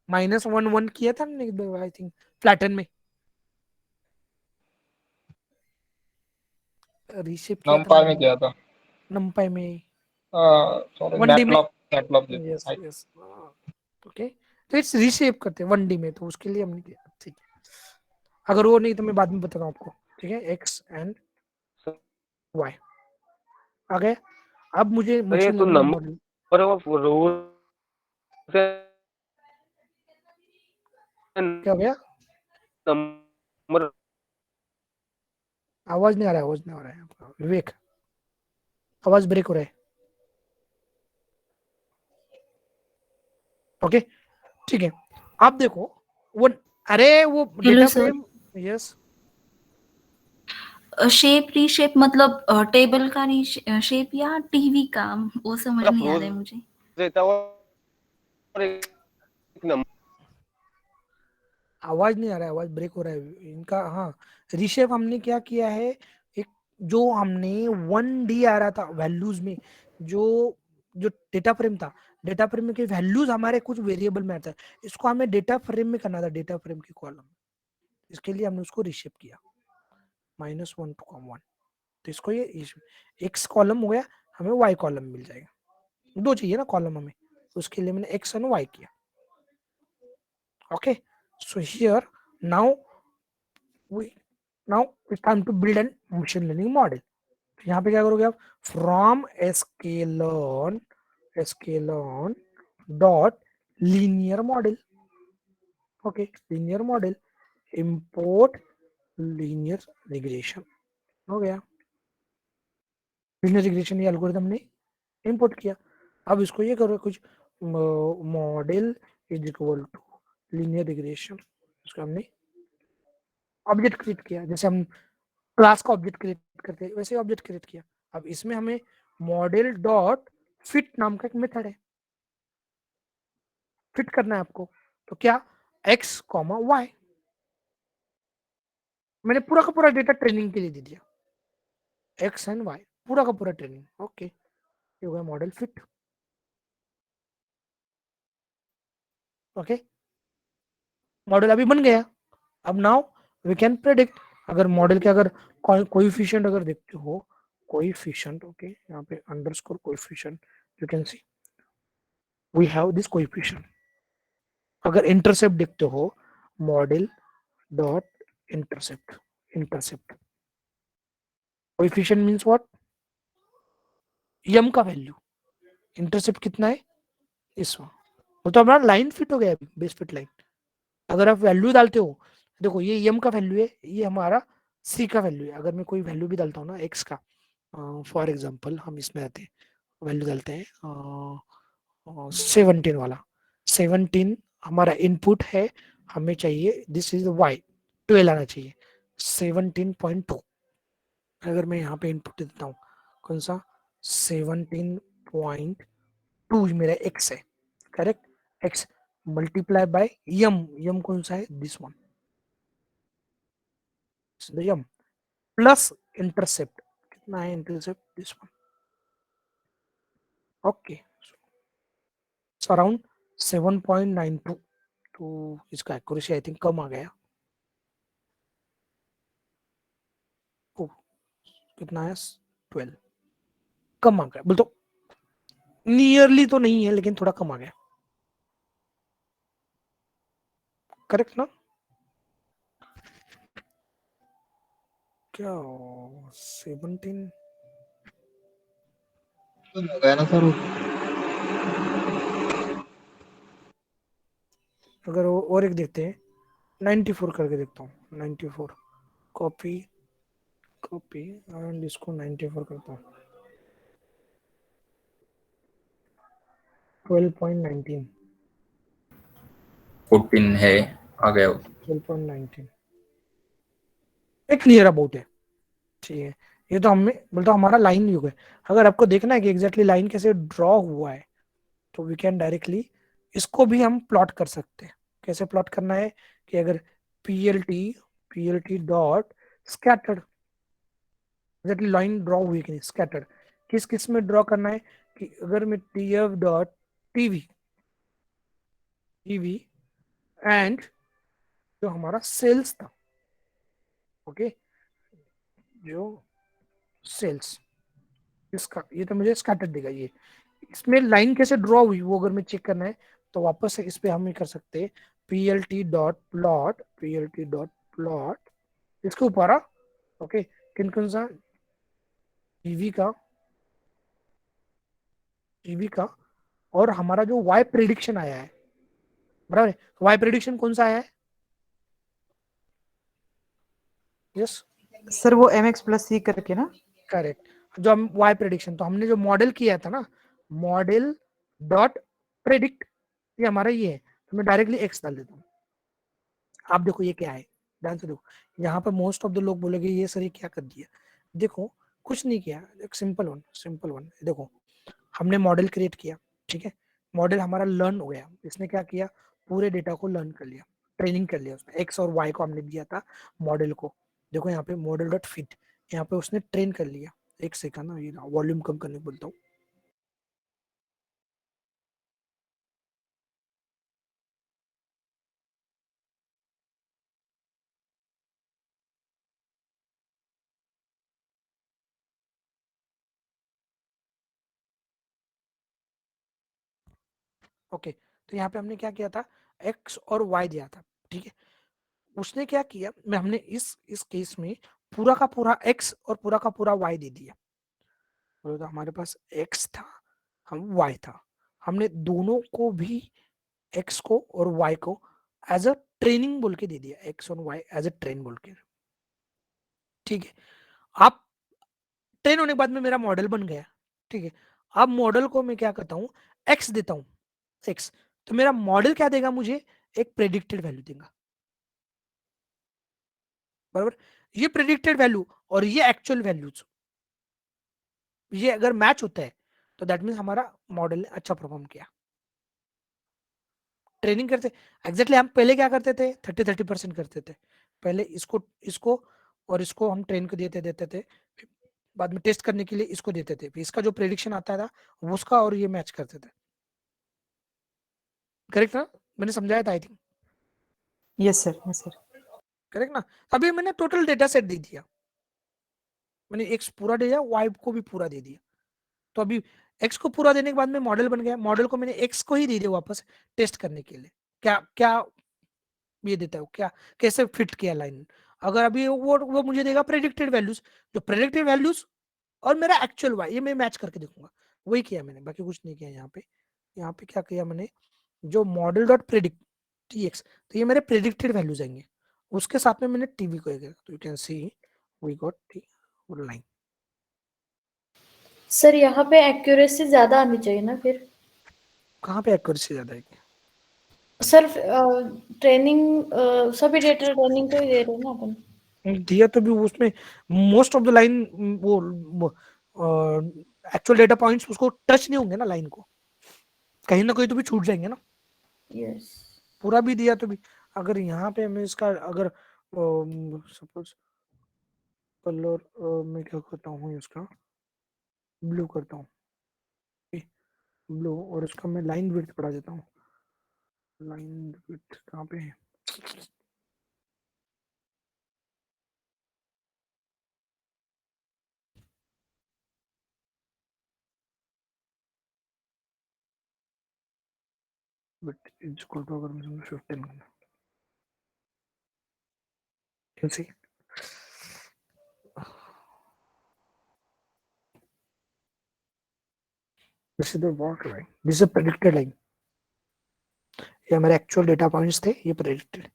-1 किया था मैंने, आई थिंक फ्लैटन में रीशेप किया नमपाई में किया था, नमपाई में, सॉरी, 1D में, मैटलॉब यस यस, ओके। तो इट्स रीशेप करते हैं 1D में, तो उसके लिए हमने किया, ठीक है। अगर वो नहीं तो मैं बाद में बताता हूँ आपको, ठीक है, एक्स एंड वाई आ गए। अब मुझे मशीन तो लर्निंग मॉडल, पर वो रोज क्या हो गया, नंबर आवाज नहीं आ रहा है, आवाज नहीं आ रहा है विवेक, आवाज ब्रेक हो रहा है, ओके, ठीक है। आप देखो वो, अरे वो data frame, yes, shape reshape मतलब टेबल का शेप या टीवी का, वो समझ नहीं आ रहा है मुझे। देता और एक नंबर आवाज नहीं आ रहा है, आवाज ब्रेक हो रहा है इनका। हाँ, रीशेप हमने क्या किया है, एक जो हमने 1D आ रहा था वैल्यूज में, जो जो डेटा फ्रेम था, डेटा फ्रेम में के वैल्यूज हमारे कुछ वेरिएबल में आता है, इसको हमें डेटा फ्रेम में करना था, डेटा फ्रेम की कॉलम, इसके लिए हमने उसको रीशेप किया, -1 to 1, तो इसको ये एक्स कॉलम हो गया, हमें वाई कॉलम मिल जाएगा, 2 चाहिए ना कॉलम हमें, उसके लिए मैंने एक्स एंड वाई किया, okay. So here now it's time to build an machine learning model। तो यहाँ पे क्या करोगे आप, from sklearn dot linear model, okay, linear model import linear regression, हो गया, लीनियर रिग्रेशन ये एल्गोरिथम ने इंपोर्ट किया। अब इसको ये करो, कुछ model is equal to linear regression, इसको हमने ऑब्जेक्ट क्रिएट किया, जैसे हम क्लास का ऑब्जेक्ट क्रिएट करते हैं वैसे ऑब्जेक्ट क्रिएट किया। अब इसमें हमें मॉडल डॉट फिट नाम का एक मेथड है, फिट करना है आपको, तो क्या, x, y, मैंने पूरा का पूरा डेटा ट्रेनिंग के लिए दे दिया, x एंड y पूरा का पूरा ट्रेनिंग, ओके, ये हो गया मॉडल फिट, ओके, मॉडल अभी बन गया। अब नाउ वी कैन प्रेडिक्ट, अगर मॉडल के अगर कोएफिशिएंट अगर देखते हो, कोएफिशिएंट, ओके, यहाँ पे underscore coefficient, you can see we have this coefficient. अगर इंटरसेप्ट देखते हो, model dot intercept coefficient means what, m का वैल्यू, इंटरसेप्ट कितना है, इसमें, तो हमारा लाइन फिट हो गया, अभी बेस फिट लाइन। अगर आप वैल्यू डालते हो, देखो ये m का वैल्यू है, ये हमारा c का वैल्यू है। अगर मैं कोई वैल्यू भी डालता हूँ ना x का, फॉर एग्जांपल हम इसमें आते हैं, वैल्यू डालते हैं 17 वाला, 17 हमारा इनपुट है, हमें चाहिए दिस इज y, 12 आना चाहिए, 17.2। अगर मैं यहाँ पे इनपुट देता हूँ कौन सा, 17.2 मेरा x है, correct, x multiply by m कौन सा है, this one, the m plus intercept. कितना है intercept? This one. Okay. So around 7.92. तो इसका accuracy I think कम आ गया. ओ, कितना है? 12. कम आ गया. बोल तो नियरली तो नहीं है लेकिन थोड़ा कम आ गया. करेक्ट ना? क्या 17 गया ना सर? अगर और एक देखते हैं 94 करके देखता हूँ. 94 कॉपी एंड इसको 94 करता हूँ. 12.19 14 है, आ गया वो। 12.19 एक क्लियर अबाउट है. ठीक है, ये तो हमें बोलता हमारा लाइन युग है. अगर आपको देखना है कि एग्जैक्टली लाइन कैसे ड्रॉ हुआ है तो वी कैन डायरेक्टली इसको भी हम प्लॉट कर सकते हैं. कैसे प्लॉट करना है कि अगर PLT dot scattered, exactly line draw हुई कि नहीं, स्कैटर्ड किस किस में ड्रॉ करना है कि अगर मैं टीएफ डॉट टीवी एंड जो हमारा सेल्स था, ओके, जो सेल्स इसका ये तो मुझे स्कैटर्ड देगा. ये इसमें लाइन कैसे ड्रॉ हुई वो अगर मैं चेक करना है तो वापस से इस पे हम ये कर सकते हैं पीएलटी डॉट प्लॉट इसके ऊपर ओके किन कौन सा टीवी का और हमारा जो वाई प्रिडिक्शन आया है, बराबर है. वाई प्रिडिक्शन कौन सा आया है? यस सर वो mx plus c करके ना. करेक्ट. जो हम वाई प्रिडिक्शन तो हमने जो मॉडल किया था ना, मॉडल डॉट प्रिडिक्ट, ये हमारा ये है. तो मैं डायरेक्टली एक्स डाल देता हूँ. आप देखो ये क्या है, ध्यान से देखो. यहाँ पर मोस्ट ऑफ द लोग बोलेंगे ये सर ये क्या कर दिया. देखो कुछ नहीं किया, एक सिंपल वन. देखो हमने मॉडल क्रिएट किया, ठीक है. मॉडल हमारा लर्न हो गया. इसने क्या किया, पूरे डेटा को लर्न कर लिया, ट्रेनिंग कर लिया. उसने एक्स और वाई को हमने दिया था मॉडल को. देखो यहाँ पे मॉडल डॉट फिट, यहाँ पे उसने ट्रेन कर लिया. एक सेकंड ना, ये वॉल्यूम कम करने को बोलता हूँ. ओके तो यहाँ पे हमने क्या किया था, एक्स और वाई दिया था, ठीक है. उसने क्या किया, मैं हमने इस केस में पूरा का पूरा एक्स और पूरा का पूरा वाई दे दिया. तो हमारे पास एक्स था, हम वाई था, हमने दोनों को भी एक्स को और वाई को एज अ ट्रेनिंग बोल के दे दिया. एक्स और वाई एज अ ट्रेन बोल के, ठीक है. आप ट्रेन होने के बाद में मेरा मॉडल बन गया, ठीक है. अब मॉडल को मैं क्या करता हूँ, एक्स देता हूँ, एक्स. तो मेरा मॉडल क्या देगा मुझे, एक प्रेडिक्टेड वैल्यू देगा, बराबर. ये प्रेडिक्टेड वैल्यू और ये एक्चुअल वैल्यूज ये अगर मैच होता है तो दैट मीन्स हमारा मॉडल ने अच्छा परफॉर्म किया. ट्रेनिंग करते एग्जैक्टली हम पहले क्या करते थे, 30% करते थे. पहले इसको और इसको हम ट्रेन को देते थे, बाद में टेस्ट करने के लिए इसको देते थे. इसका जो प्रेडिक्शन आता था वो उसका और ये मैच करते थे. करेक्ट ना, मैंने समझाया था I think. Yes sir. Correct ना. अभी मैंने टोटल डेटा सेट दे दिया, मैंने एक्स पूरा दे दिया, वाई को भी पूरा दे दिया. तो अभी एक्स को पूरा देने के बाद में मॉडल बन गया. मॉडल को मैंने एक्स को ही दे दिया वापस टेस्ट करने के लिए. क्या क्या ये देता है, क्या कैसे फिट किया लाइन. अगर अभी वो मुझे देगा प्रेडिक्टेड वैल्यूज, जो प्रेडिक्टेड वैल्यूज और मेरा एक्चुअल वाई, ये मैं मैच करके देखूंगा. वही किया मैंने, बाकी कुछ नहीं किया. यहाँ पे क्या किया मैंने, जो मॉडल डॉट प्रेडिक्ट टीएक्स, तो ये मेरे प्रेडिक्टेड वैल्यूज आएंगे. उसके साथ में मैंने टीवी को किया. तो you can see we got T line. Sir यहाँ पे एक्यूरेसी ज्यादा आनी चाहिए ना फिर. कहाँ पे एक्यूरेसी ज्यादा है? सर ट्रेनिंग सभी डेटा ट्रेनिंग को ही दे रहे हैं ना अपन. दिया तो भी उसमें मोस्ट ऑफ द लाइन वो एक्चुअल डेटा पॉइंट्स उसको टच नहीं होंगे ना, लाइन को कहीं ना कहीं तो भी छूट जाएंगे ना. यस. पूरा भी दिया तो भी अगर यहाँ पे हमें इसका अगर सपोज कलर मैं क्या करता हूँ, इसका ब्लू करता हूँ, ब्लू, और इसका मैं लाइन विड्थ बढ़ा देता हूँ। लाइन विड्थ कहाँ पे है? विड्थ इज इक्वल टू, अगर मैं 15 करना, can see this is the what line, this is predicted line. ये हमारे एक्चुअल डेटा पॉइंट्स थे, ये प्रेडिक्टेड,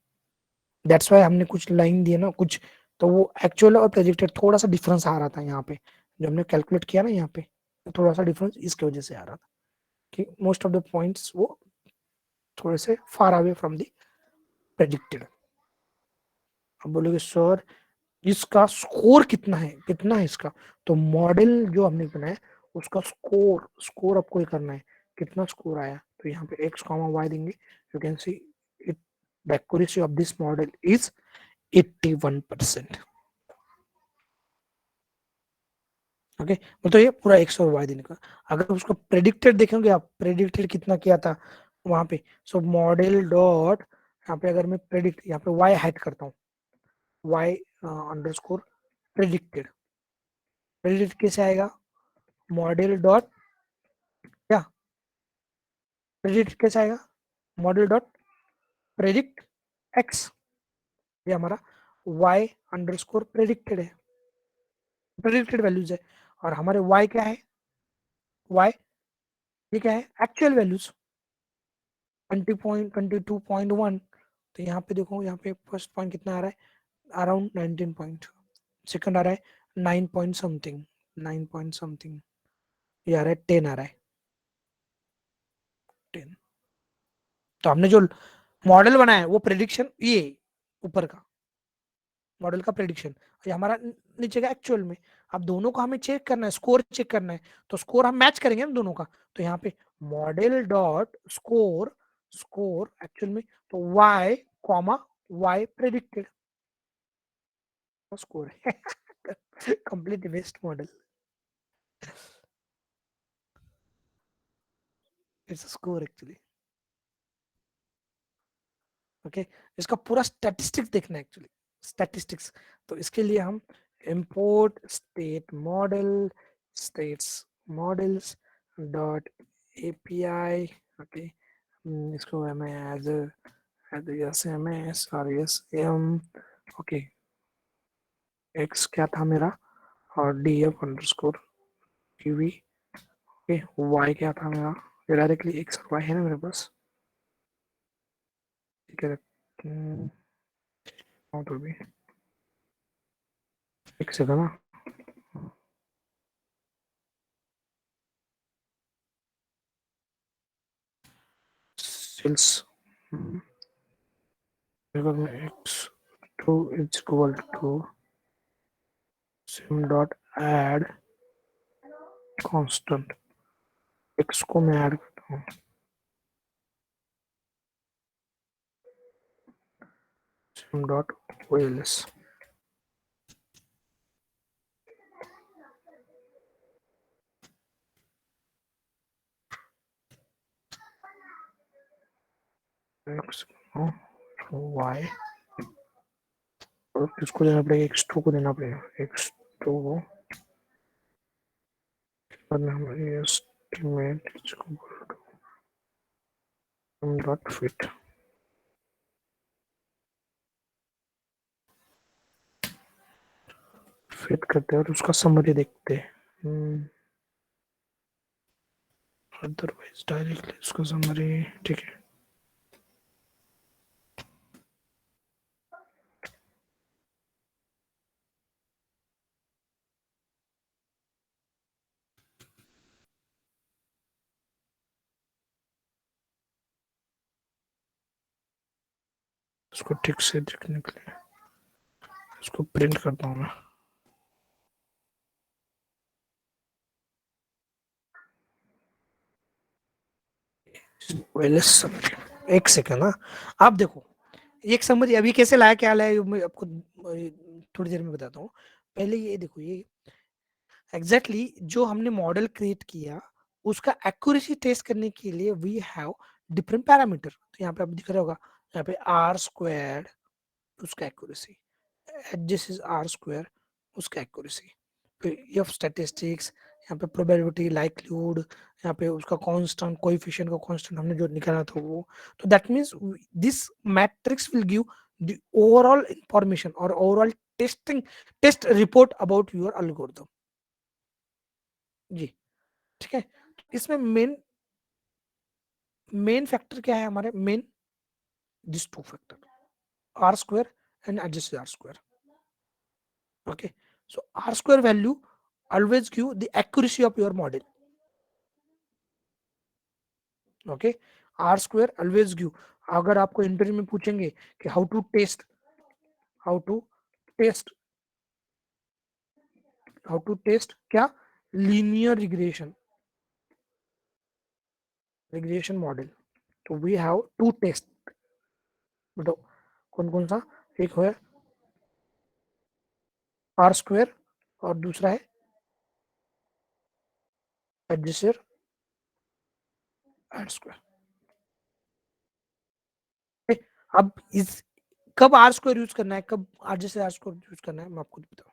दैट्स व्हाई हमने कुछ लाइन दिए ना कुछ, तो वो एक्चुअल और प्रेडिक्टेड थोड़ा सा डिफरेंस आ रहा था यहाँ पे, जो हमने कैलकुलेट किया ना यहाँ पे, थोड़ा सा डिफरेंस इसकी वजह से आ रहा था कि मोस्ट ऑफ द पॉइंट्स वो थोड़े से far away from the predicted. अब बोलोगे सर इसका स्कोर कितना है, कितना है इसका, तो मॉडल जो हमने बनाया उसका स्कोर, स्कोर आपको ये करना है, कितना स्कोर आया, तो यहाँ पे x, y देंगे, you can see it, the accuracy of this model is 81%। Okay, तो ये पूरा x और y देने का। अगर उसको प्रेडिक्टेड देखेंगे आप, प्रेडिक्टेड कितना किया था वहां पे, सो मॉडल डॉट, यहाँ पे अगर मैं प्रेडिक्ट, यहाँ पे y हाइड करता हूँ, y अंडरस्कोर प्रेडिक्टेड, प्रेडिक्ट कैसे आएगा, मॉडल डॉट क्या, प्रेडिक्ट कैसे आएगा, मॉडल डॉट प्रेडिक्ट x, ये हमारा y अंडरस्कोर प्रेडिक्टेड है, प्रेडिक्टेड वैल्यूज है, और हमारे y क्या है, y ये क्या है, एक्चुअल वैल्यूज 20.22.1। तो यहाँ पे देखो, यहाँ पे फर्स्ट पॉइंट कितना आ रहा है, अराउंड 19 पॉइंट, सेकंड आ रहा है 9 पॉइंट समथिंग, 9 पॉइंट समथिंग, ये आ रहा है 10 आ रहा है 10। तो हमने जो मॉडल बनाया है वो प्रेडिक्शन, ये ऊपर का मॉडल का प्रेडिक्शन, ये हमारा नीचे का एक्चुअल में। अब दोनों को हमें चेक करना है, स्कोर चेक करना है, तो स्कोर हम मैच करेंगे हम दोनों का, तो यहाँ पे model dot score, score actual में, तो y comma y predicted score है complete waste model, it's a score actually. Okay, इसका पूरा स्टैटिस्टिक्स देखना है एक्चुअली, स्टैटिस्टिक्स। तो इसके लिए हम import state model, stats models dot API, okay, इसको मैं as S R S M, okay, X क्या था मेरा, और D F underscore TV, okay, Y क्या था मेरा, डायरेक्टली एक्स और वाई है ना मेरे पास, ठीक है, तो भी एक से था ना, sales x2 is equal to sim dot add constant, x को मैं ऐड करता हूँ, sim dot OLS, x y, और किसको देना पड़ेगा, x2 को देना पड़ेगा, x2 को estimate is equal to sim dot fit, fit करते हैं और उसका समरी देखते हैं, अदरवाइज डायरेक्टली उसका समरी, ठीक है। इसको ठीक से देखने के लिए इसको प्रिंट करता हूँ मैं, एक सेकंड ना, आप देखो एक समरी अभी कैसे लाया, क्या लाया, मैं आपको थोड़ी देर में बताता हूँ। पहले ये देखो, ये एग्जैक्टली जो हमने मॉडल क्रिएट किया उसका एक्यूरेसी टेस्ट करने के लिए वी हैव डिफरेंट पैरामीटर। तो यहाँ पे आप दिख रहा होगा, यहाँ पे आर स्क्वायर उसका accuracy, this is R square उसका एक्यूरेसी, फिर एफ स्टैटिस्टिक्स, यहाँ पे प्रोबेबिलिटी, लाइक्लीहुड, यहाँ पे उसका कांस्टेंट, कोएफिशिएंट का कांस्टेंट हमने जो निकाला था वो। तो that means this matrix will give the overall information और overall test report about your algorithm जी। ठीक है, इसमें मेन फैक्टर क्या है हमारे, main this two factor R square and adjusted R square. Okay, so R square value always give the accuracy of your model. Okay, R square always give. अगर आपको interview में पूछेंगे कि how to test क्या, linear regression model, तो we have two test, बताओ कौन कौन सा, एक है R square और दूसरा है adjusted R square। अब इस कब आर स्क्वायर यूज करना है, कब एडजस्टेड आर स्क्वायर यूज करना है, मैं आपको बताऊं।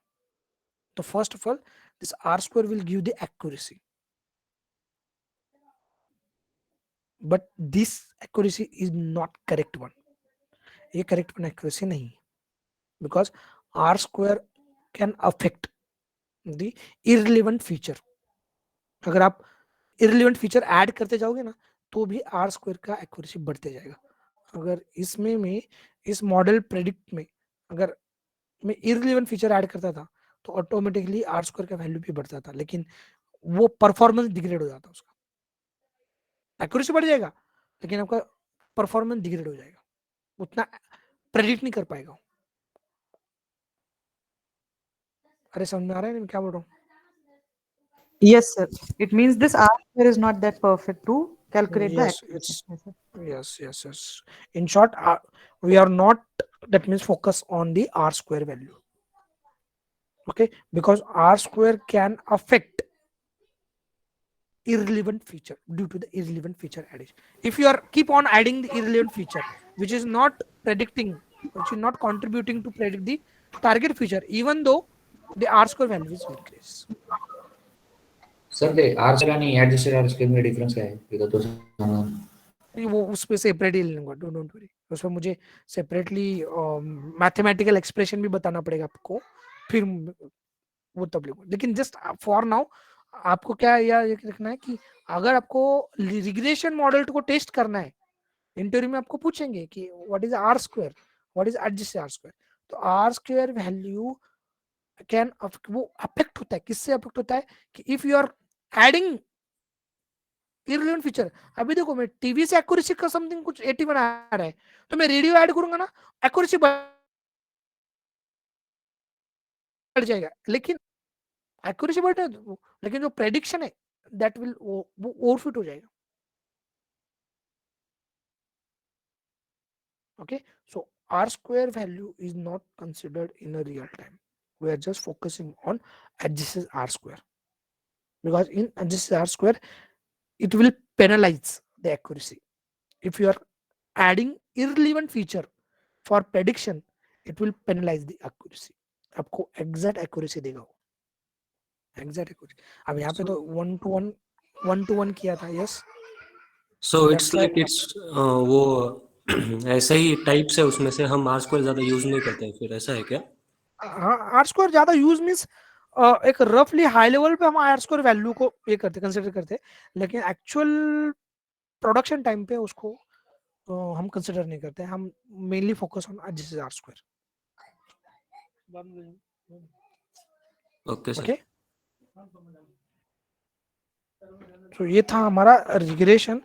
तो first of all this R square will give the accuracy, but this accuracy is not correct one, ये करेक्ट वन एक्यूरेसी नहीं, because R square can affect the irrelevant feature. अगर आप इररिलेवेंट फीचर ऐड करते जाओगे ना तो भी are square का एक्यूरेसी बढ़ते जाएगा। अगर इसमें में इस मॉडल प्रेडिक्ट में अगर मैं इररिलेवेंट फीचर ऐड करता था तो ऑटोमेटिकली आर स्क्वायर का वैल्यू भी बढ़ता था, लेकिन वो परफॉर्मेंस डिग्रेड हो जाता, उसका एक्यूरेसी बढ़ जाएगा लेकिन आपका परफॉर्मेंस डिग्रेड हो जाएगा, उतना प्रेडिक्ट नहीं कर पाएगा। अरे समझ में आ रहा है मैं क्या बोल रहा हूँ? Yes, sir. It means this R square is not that perfect to calculate the Yes, accuracy. it's yes. In short, we are not, that means focus on the R square value. Okay, because R square can affect irrelevant feature due to the irrelevant feature addition. If you are keep on adding the irrelevant feature which is not predicting, which is not contributing to predict the target feature, even though the R square value is increase. Sir the R square नहीं adjusted R square में difference क्या है, ये तो समझ वो उस पे सेपरेट ही लूंगा, डोंट वरी, उसमें मुझे सेपरेटली मैथमेटिकल एक्सप्रेशन भी बताना पड़ेगा आपको, फिर वो तब लूंगा। लेकिन जस्ट फॉर नाउ आपको क्या याद रखना है कि अगर आपको रिग्रेशन मॉडल को टेस्ट करना है, इंटरव्यू में आपको पूछेंगे कि what is R square, what is adjusted R square, तो आर स्क्वायर वैल्यू कैन, वो अफेक्ट होता है, किससे अफेक्ट होता है कि if you are adding irrelevant feature. अभी देखो मैं टीवी से एक्यूरेसी का समथिंग कुछ 80 बना रहा है, तो मैं रेडियो ऐड करूंगा ना एक्यूरेसी बढ़ जाएगा, लेकिन एक्यूरेसी बढ़ है लेकिन जो प्रेडिक्शन है दैट विल वो ओवरफिट हो जाएगा। Okay, so R square value is not considered in a real time. We are just focusing on adjusted R square, because in adjusted R square it will penalize the accuracy. If you are adding irrelevant feature for prediction, it will penalize the accuracy. आपको exact accuracy देगा वो, exact accuracy। अब यहाँ पे तो 1-to-1 किया था, yes। So it's like it's वो ऐसा ही टाइप से, उसमें से हम आर स्क्वायर ज्यादा यूज नहीं करते हैं, फिर ऐसा है क्या? हाँ, आर स्क्वायर ज्यादा यूज मीन्स एक रफली हाई लेवल पे हम आर स्क्वायर वैल्यू को ये करते, कंसिडर करते, लेकिन एक्चुअल प्रोडक्शन टाइम पे उसको हम कंसिडर नहीं करते, हम mainly focus on adjusted R square. Okay sir. Okay, तो ये था हमारा रिग्रेशन।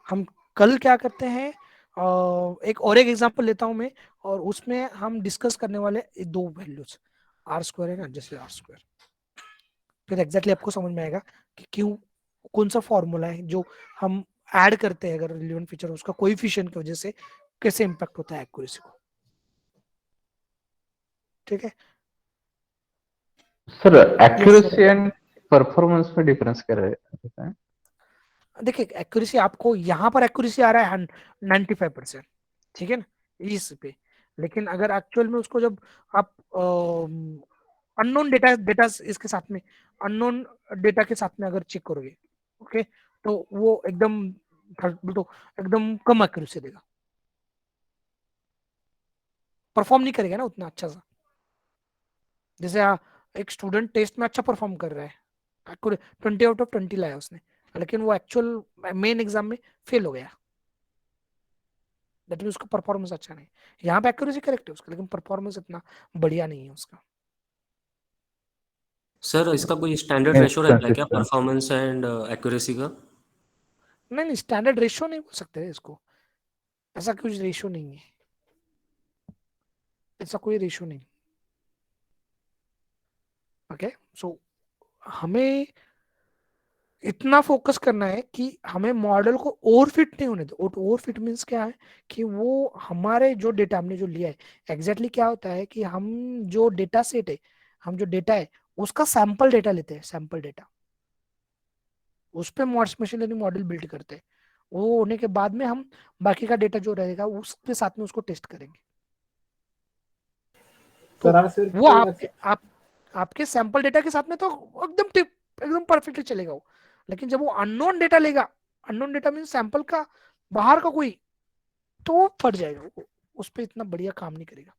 हम कल क्या करते हैं, एक और एक एग्जांपल लेता हूं मैं, और उसमें हम डिस्कस करने वाले दो values, R square and adjusted R square. फिर एग्जैक्टली आपको समझ में आएगा कि क्यों, कौन सा फॉर्मूला है जो हम ऐड करते हैं अगर रिलेवेंट फीचर, उसका कोएफिशिएंट की वजह से कैसे इंपैक्ट होता है एक्यूरेसी को। ठीक है, सर एक्यूरेसी एंड परफॉर्मेंस में डिफरेंस क्या है? देखिए एक्यूरेसी आपको यहाँ पर एक्यूरेसी आ रहा है 95%, ठीक है ना इस पे, लेकिन अगर एक्चुअल में उसको जब आप अननोन डेटा डेटा इसके साथ में अननोन डेटा के साथ में अगर चेक करोगे, ओके, तो वो एकदम तो एकदम कम एक्यूरेसी देगा, परफॉर्म नहीं करेगा ना उतना अच्छा सा। जैसे एक स्टूडेंट टेस्ट में अच्छा परफॉर्म कर रहा है, 20/20 लाया उसने, लेकिन वो एक्चुअल मेन एग्जाम में फेल हो गया, दैट मीन उसका परफॉर्मेंस अच्छा नहीं। यहाँ पे एक्यूरेसी करेक्ट है उसका, लेकिन परफॉर्मेंस इतना बढ़िया नहीं है उसका। सर इसका कोई स्टैंडर्ड रेशो रहता है क्या परफॉर्मेंस एंड एक्यूरेसी का? नहीं स्टैंडर्ड रेशियो नहीं बोल सकते इसको, ऐसा कुछ रेशियो नहीं है, ऐसा कोई रेशियो नहीं। ओके सो हमें इतना फोकस करना है कि हमें मॉडल को ओवरफिट नहीं होने दो। ओवरफिट मीन्स क्या है कि वो हमारे जो डेटा हमने जो लिया है एग्जैक्टली क्या होता है कि हम जो डेटा सेट है, हम जो डेटा है उसका सैंपल डेटा लेते हैं, सैंपल डेटा उस पर मशीन लर्निंग मॉडल बिल्ड करते हैं। वो होने के बाद में हम बाकी का डेटा जो रहेगा उसके साथ में उसको टेस्ट करेंगे। तो वो आपके सैंपल डेटा के साथ में तो एकदम परफेक्टली चलेगा वो, लेकिन जब वो अननोन डेटा लेगा, अननोन डेटा मीन सैंपल का बाहर का कोई, तो वो फट जाएगा, वो उस पर इतना बढ़िया काम नहीं करेगा।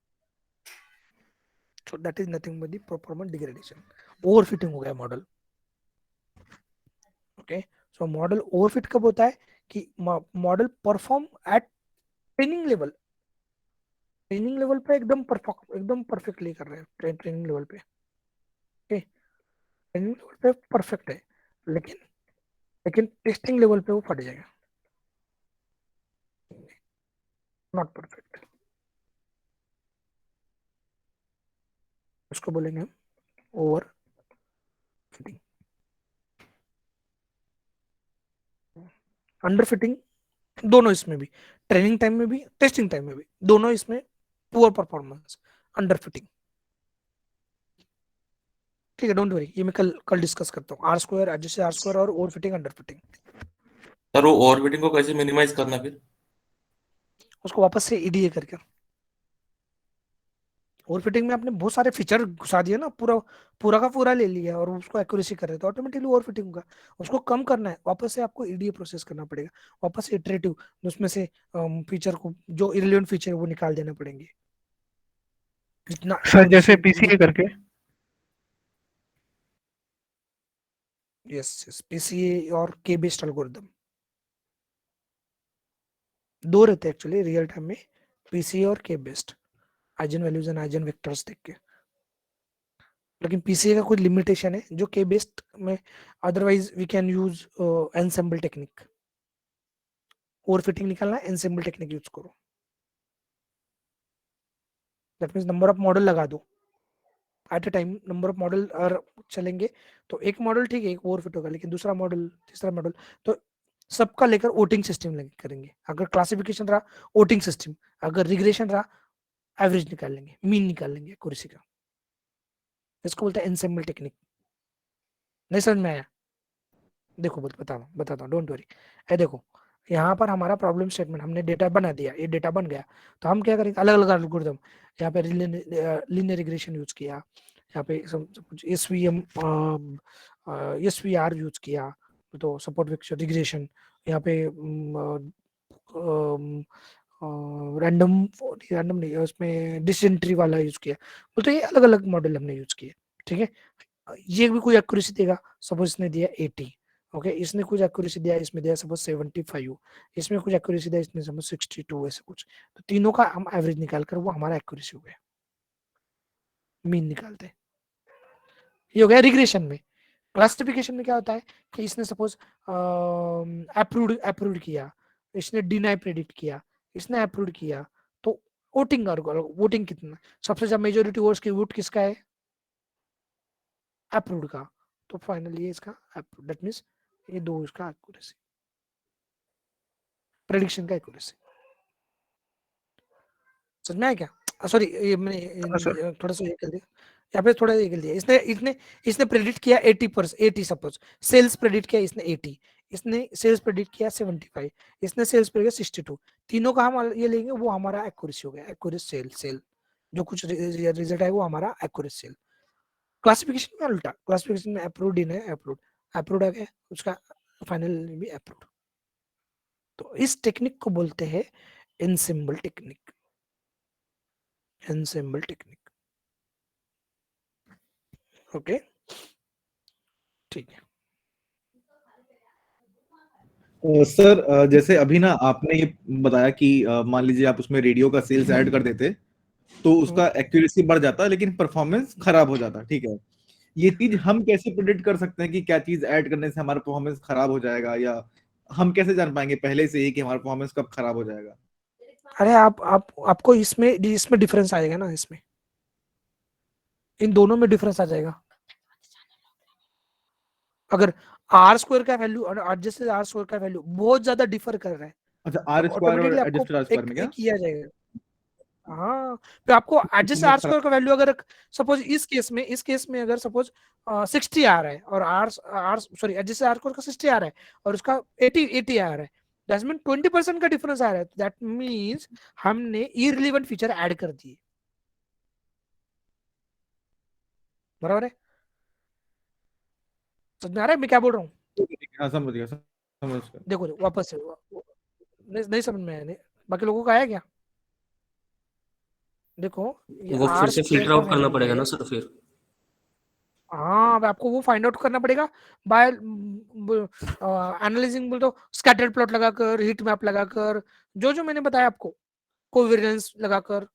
So that is nothing but the performance degradation. Overfitting हो गया model. Okay so model overfit कब होता है कि model perform at training level, training level पे एकदम परफेक्टली कर रहे हैं, ट्रेनिंग लेवल पे, ओके ट्रेनिंग लेवल पे परफेक्ट है, लेकिन टेस्टिंग लेवल पे वो फट जाएगा, नॉट परफेक्ट। उसको बोलेंगे हम ओवर फिटिंग। अंडर फिटिंग दोनों इसमें भी, ट्रेनिंग टाइम में भी टेस्टिंग टाइम में भी, दोनों इसमें पुअर परफॉर्मेंस, अंडर फिटिंग। ठीक है डोंट वरी, ये मैं कल डिस्कस करता हूँ। R² जैसे R² और over fitting under fitting. Sir वो ओवर फिटिंग को कैसे मिनिमाइज करना फिर? उसको वापस से EDA करके, ओवर फिटिंग में आपने बहुत सारे फीचर घुसा दिए ना, पूरा का पूरा ले लिया और उसको एक्यूरेसी कर रहे तो ऑटोमेटिकली ओवर फिटिंग होगा। उसको कम करना है, वापस से आपको EDA प्रोसेस करना पड़ेगा, वापस से इटरेटिव, उसमें से फीचर को जो इररिलेवेंट फीचर है वो निकाल देना पड़ेंगे। इतना सर जैसे PCA करके, यस PCA और K बेस्ड एल्गोरिथम दो रहते हैं एक्चुअली रियल टाइम में, PCA और K based, eigen values and eigen vectors देख के। लेकिन PCA का कुछ लिमिटेशन है जो K बेस्ड में, otherwise we can use ensemble technique. Over fitting निकालना है एनसेम्बल टेक्निक यूज करो, that means number of model लगा दो at a time, number of model और चलेंगे तो एक मॉडल ठीक है एक ओवर फिट होगा, लेकिन दूसरा मॉडल तीसरा मॉडल, तो सबका लेकर वोटिंग सिस्टम करेंगे। अगर क्लासिफिकेशन रहा वोटिंग सिस्टम, अगर रिग्रेशन रहा एवरेज निकाल लेंगे, मीन निकाल लेंगे एक्यूरेसी का। इसको बोलते हैं एनसेम्बल टेक्निक। नहीं समझ में आया? देखो बताता हूँ डोंट वरी। ये देखो यहाँ पर हमारा प्रॉब्लम स्टेटमेंट, हमने डेटा बना दिया, ये डेटा बन गया, तो हम क्या करेंगे अलग अलग एल्गोरिथम, यहाँ पे लीनियर रिग्रेशन यूज किया, यहाँ पे कुछ SVR यूज किया, तो सपोर्ट वेक्टर रिग्रेशन, यहाँ पे रैंडम नहीं उसमें डिसेंट्री वाला यूज किया, तो ये अलग अलग मॉडल हमने यूज किए। ठीक है, ये भी कोई एक्यूरेसी देगा, सपोज इसने दिया 80, ओके इसने कुछ एक्यूरेसी दिया, इसमें दिया सपोज 75, इसमें कुछ एक्यूरेसी दिया, इसमें सपोज 62, ऐसे कुछ, तो तीनों का हम एवरेज निकाल कर वो हमारा एक्यूरेसी हो गया, मीन निकालते हैं। ये हो गया रिग्रेशन में। क्लासिफिकेशन में क्या होता है कि इसने सपोज अप्रूव्ड किया, इसने डिनाई प्रेडिक्ट किया, इसने अप्रूव्ड किया, तो वोटिंग कितना, सबसे ज्यादा मेजोरिटी वोट्स की वोट किसका है, अप्रूव्ड का, तो फाइनली इसका अप्रूव्ड, दैट मींस ये दो इसका एक्यूरेसी, प्रेडिक्शन का एक्यूरेसी। समझ में आया क्या? सॉरी ये मैंने थोड़ा सा ये कर दिया, यहाँ पे थोड़ा ये लिया इसने इसने इसने प्रेडिक्ट किया 80%, सपोज सेल्स प्रेडिक्ट किया इसने 80, इसने सेल्स प्रेडिक्ट किया 75, इसने सेल्स प्रेडिक्ट किया 62। तीनों का हम ये लेंगे, वो हमारा एक्यूरेसी हो गया, एक्यूरेट सेल जो कुछ रिजल्ट है वो हमारा एक्यूरेट सेल। क्लासिफिकेशन में उल्टा, क्लासिफिकेशन में अप्रूव्ड इन है, अप्रूव्ड है उसका फाइनल भी अप्रूव्ड। तो इस टेक्निक को बोलते हैं ensemble technique, ensemble technique. Okay ठीक है। सर जैसे अभी ना आपने ये बताया कि मान लीजिए आप उसमें रेडियो का सेल्स ऐड कर देते तो उसका एक्यूरेसी बढ़ जाता लेकिन परफॉर्मेंस खराब हो जाता, ठीक है। ये चीज हम कैसे प्रेडिक्ट कर सकते हैं कि क्या चीज ऐड करने से हमारा परफॉर्मेंस खराब हो जाएगा, या हम कैसे जान पाएंगे पहले से ही कि हमारा परफॉर्मेंस कब खराब हो जाएगा? अरे आपको इसमें डिफरेंस आएगा ना, इसमें इन दोनों में डिफरेंस आ जाएगा। अगर आर स्क्वायर का वैल्यू और एडजस्टेड आर स्क्वायर का वैल्यू बहुत ज्यादा डिफर कर रहा है, अच्छा, आर स्क्वायर और एडजस्टेड आर स्क्वायर में क्या? एक किया जाएगा। हाँ, तो आपको एडजस्ट आर स्क्वायर का वैल्यू अगर सपोज इस केस में अगर सपोज 60 आ रहा है और एडजस्ट आर स्क्वायर का 60 आ रहा है और उसका 80 आ रहा है, दैट मीन 20% का डिफरेंस आ रहा है। दैट मीन्स हमने इररिलेवेंट फीचर ऐड कर दिए, बराबर है? समझ में आ रहा है मैं क्या बोल रहा हूँ? हाँ, समझ गया, समझ गया। देखो वापस से नहीं समझ में आया, बाकी लोगों का आया क्या? देखो वो फिर से फिल्टर आउट करना पड़ेगा ना सर फिर। हाँ, अब आपको वो फाइंड आउट करना पड़ेगा बाय एनालाइजिंग, बोल दो स्कैटर्ड प्लॉट लगाकर, हीट मैप लगाकर, जो मैंने बताया आपको, कोवेरिएंस लगाकर,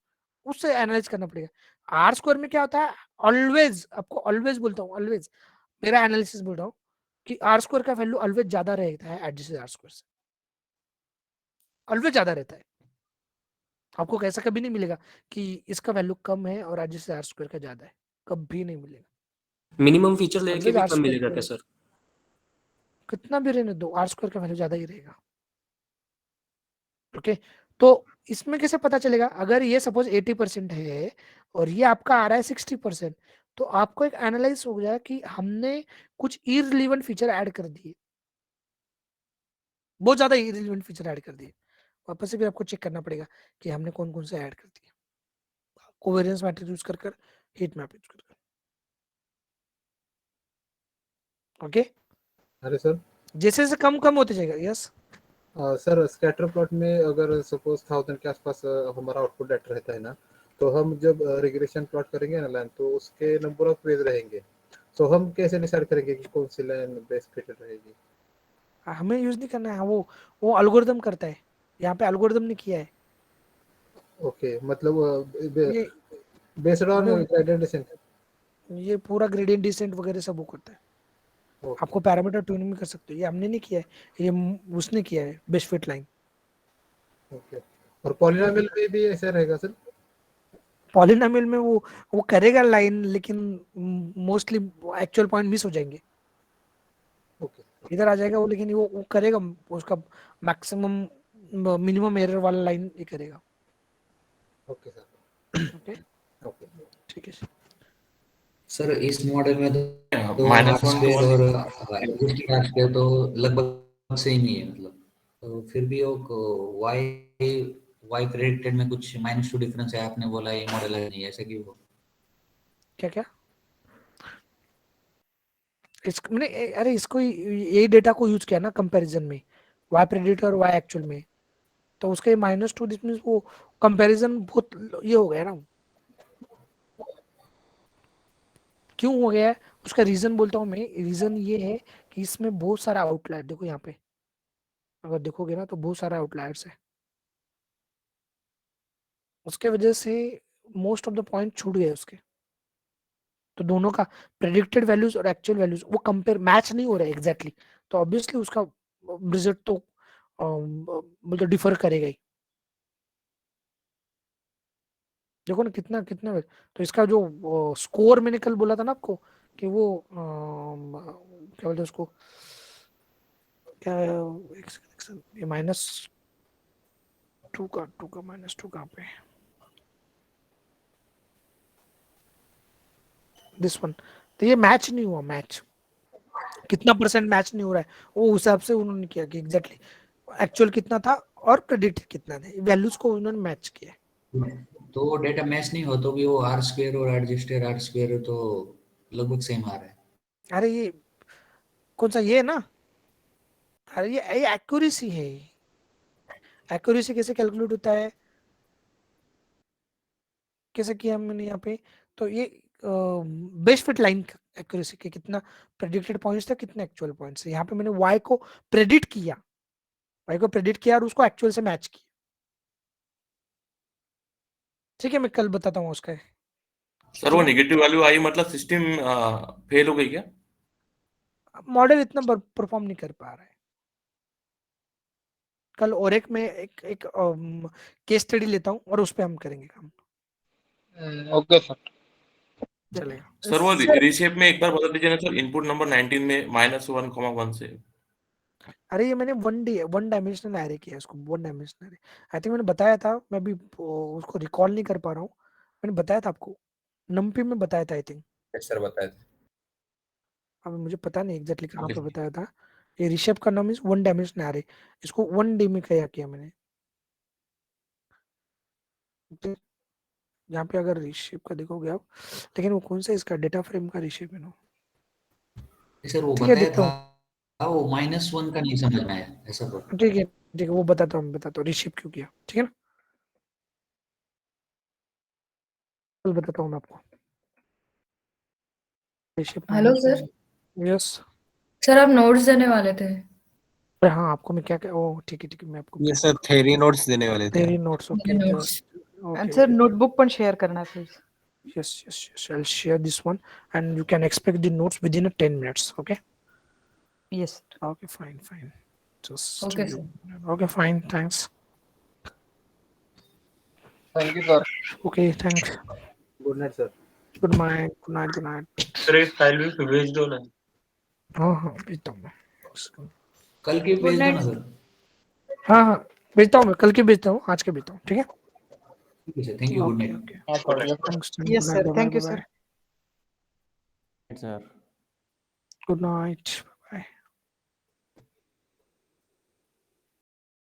उससे एनालाइज करना पड़ेगा। आर स्क्वायर में क्या होता है, ऑलवेज आपको ऑलवेज बोलता हूँ, ऑलवेज मेरा एनालिसिस बोल रहा हूँ कि आर स्क्वायर का वैल्यू ऑलवेज ज्यादा रहता है एडजस्टेड आर स्क्वायर से, ऑलवेज ज्यादा रहता है। आपको कैसा कभी नहीं मिलेगा कि इसका वैल्यू कम है और एडजस्टेड आर स्क्वायर का ज्यादा है, कभी नहीं मिलेगा। मिनिमम फीचर लेके Always भी R कम square मिलेगा का क्या सर? कितना भी रहने दो, आर स्क्वायर का वैल्यू ज्यादा ही रहेगा। ओके, तो इसमें कैसे पता चलेगा? अगर ये सपोज 80% है और ये आपका आ रहा है 60%, तो आपको एक एनालाइज हो जाए कि हमने कुछ इररिलेवेंट फीचर ऐड कर दिए, बहुत ज्यादा इररिलेवेंट फीचर ऐड कर दिए। वापस से भी आपको चेक करना पड़ेगा कि हमने कौन कौन से ऐड कर दिए, कोवेरिएंस मैट्रिक्स यूज कर हीट मैप यूज कर। ओके, अरे सर, जैसे जैसे कम होते जाएगा। यस सर स्कैटर प्लॉट में अगर सपोज 1000 के आसपास हमारा आउटपुट डाटा रहता है ना, तो हम जब रिग्रेशन प्लॉट करेंगे ना लाइन, तो उसके नंबर ऑफ पेज रहेंगे, तो हम कैसे डिसाइड करेंगे कि कौन सी लाइन बेस्ट फिटेड रहेगी? हमें यूज नहीं करना है, वो एल्गोरिदम करता है, यहाँ पे एल्गोरिदम ने किया है। ओके, मतलब ये बेस्ड ऑन ग्रेडिएंट डिसेंट, ये पूरा ग्रेडियंट डिसेंट वगैरह सब वो करता है। आपको पैरामीटर ट्यूनिंग भी कर सकते हो, ये हमने नहीं किया है, ये उसने किया है, बेस्ट फिट लाइन। ओके, और पॉलिनोमियल में भी ऐसा रहेगा सर? पॉलिनोमियल में वो करेगा लाइन, लेकिन मोस्टली एक्चुअल पॉइंट मिस हो जाएंगे। ओके, इधर आ जाएगा वो, लेकिन वो करेगा उसका मैक्सिमम मिनिमम एरर वाला लाइन ये करेगा। ओके सर, ओके ओके, ठीक है सर। इस मॉडल में तो माइनस हार्डवेयर और एग्जिस्टिंग हार्डवेयर तो लगभग सेम ही है, मतलब तो फिर भी वो वाई प्रेडिक्टेड में कुछ -2 डिफरेंस है। आपने बोला ये मॉडल है नहीं, ऐसा क्यों? क्या मैंने अरे इसको यही डेटा को यूज किया ना कंपैरिजन में, वाई प्रेडिक्टर और वाई एक्चुअल में, तो उसके -2 दिस मींस वो कंपैरिजन बहुत ये हो गया ना। क्यों हो गया है उसका रीजन बोलता हूँ मैं। रीजन ये है कि इसमें बहुत सारा आउटलायर, देखो यहाँ पे अगर देखोगे ना तो बहुत सारा आउटलायर्स है, उसके वजह से मोस्ट ऑफ द पॉइंट छूट गए उसके। तो दोनों का प्रेडिक्टेड वैल्यूज और एक्चुअल वैल्यूज वो कंपेयर मैच नहीं हो रहा है एग्जैक्टली, तो ऑब्वियसली उसका रिजल्ट तो मतलब डिफर करेगा ही। देखो ना कितना कितना, तो इसका जो स्कोर मैंने कल बोला था ना आपको कि वो क्या बोलते हैं उसको, क्या एक सेकंड, ये -2 का -2 कहाँ पे है? दिस वन, तो ये मैच नहीं हुआ, मैच कितना परसेंट मैच नहीं हो रहा है, वो हिसाब से उन्होंने किया कि एग्जैक्टली एक्चुअल कितना था और प्रेडिक्ट कितना था, वैल्यूज को उन्होंने मैच किया। तो डेटा मैच नहीं हो तो भी वो आर स्क्वायर और एडजस्टेड आर स्क्वायर तो लगभग सेम आ रहा है। अरे ये कौन सा, ये है ना, अरे ये एक्यूरेसी है। एक्यूरेसी कैसे कैलकुलेट होता है, कैसे किया हमने यहाँ पे, तो ये बेस्ट फिट लाइन एक्यूरेसी के कितना प्रेडिक्टेड पॉइंट्स था, कितने एक्चुअल पॉइंट्स है। यहाँ पे मैंने y को प्रेडिक्ट किया, y को प्रेडिक्ट किया और उसको एक्चुअल से मैच किया। ठीक है, मैं कल बताता हूँ उसका। सर वो नेगेटिव वैल्यू आई मतलब सिस्टम फेल हो गई क्या? मॉडल इतना परफॉर्म नहीं कर पा रहा है। कल और एक में एक केस स्टडी लेता हूँ और उस पे हम करेंगे काम। ओके सर, चलेगा सर वो रीशेप में एक बार बता दीजिए ना सर, इनपुट नंबर 19 में -1,1 से। अरे ये मैंने वन डायमेंशनल एरे किया है, इसको one dimensional array. I think मैंने बताया था, मैं भी उसको रिकॉल नहीं कर पा रहा हूँ। मैंने बताया था आपको, नमपी में बताया था आई थिंक। सर बताया था। अब मुझे पता नहीं एग्जैक्टली कहाँ पे बताया था। ये रिशेप का नाम इस वन डायमेंशनल एरे, इसको 1D में किया मैंने। यहाँ पे अगर रिशेप का देखोगे आप, लेकिन वो कौन सा इसका डेटा फ्रेम का रिशेप है ना, सर वो ठीक है बताया देखता हूँ। था वो -1 का नहीं समझ में आया ऐसा तो। ठीक है वो बताता हूँ रिशेप क्यों किया, ठीक है ना, कल बताता हूँ मैं आपको reshape. Hello sir. Yes sir आप नोट्स देने वाले थे। अरे हाँ, आपको मैं क्या ओ ठीक है मैं आपको ये सर थेरी नोट्स देने वाले थे। तेरी notes, okay notes And sir, notebook पण share करना please. yes I'll share this one and you can expect the notes within 10 minutes. Okay, Yes. okay, fine just Okay, you- sir. okay, fine, thanks. Thank you sir. Okay, thanks. Good night sir. good night. Sir एक file भी भेज दो ना। हाँ भेजता हूँ मैं। कल के भेज दो ना सर। हाँ भेजता हूँ मैं, कल के भेजता हूँ, आज के भेजता हूँ, ठीक है। ठीक है sir, thank you, good night. Yes sir, thank you sir. Good night.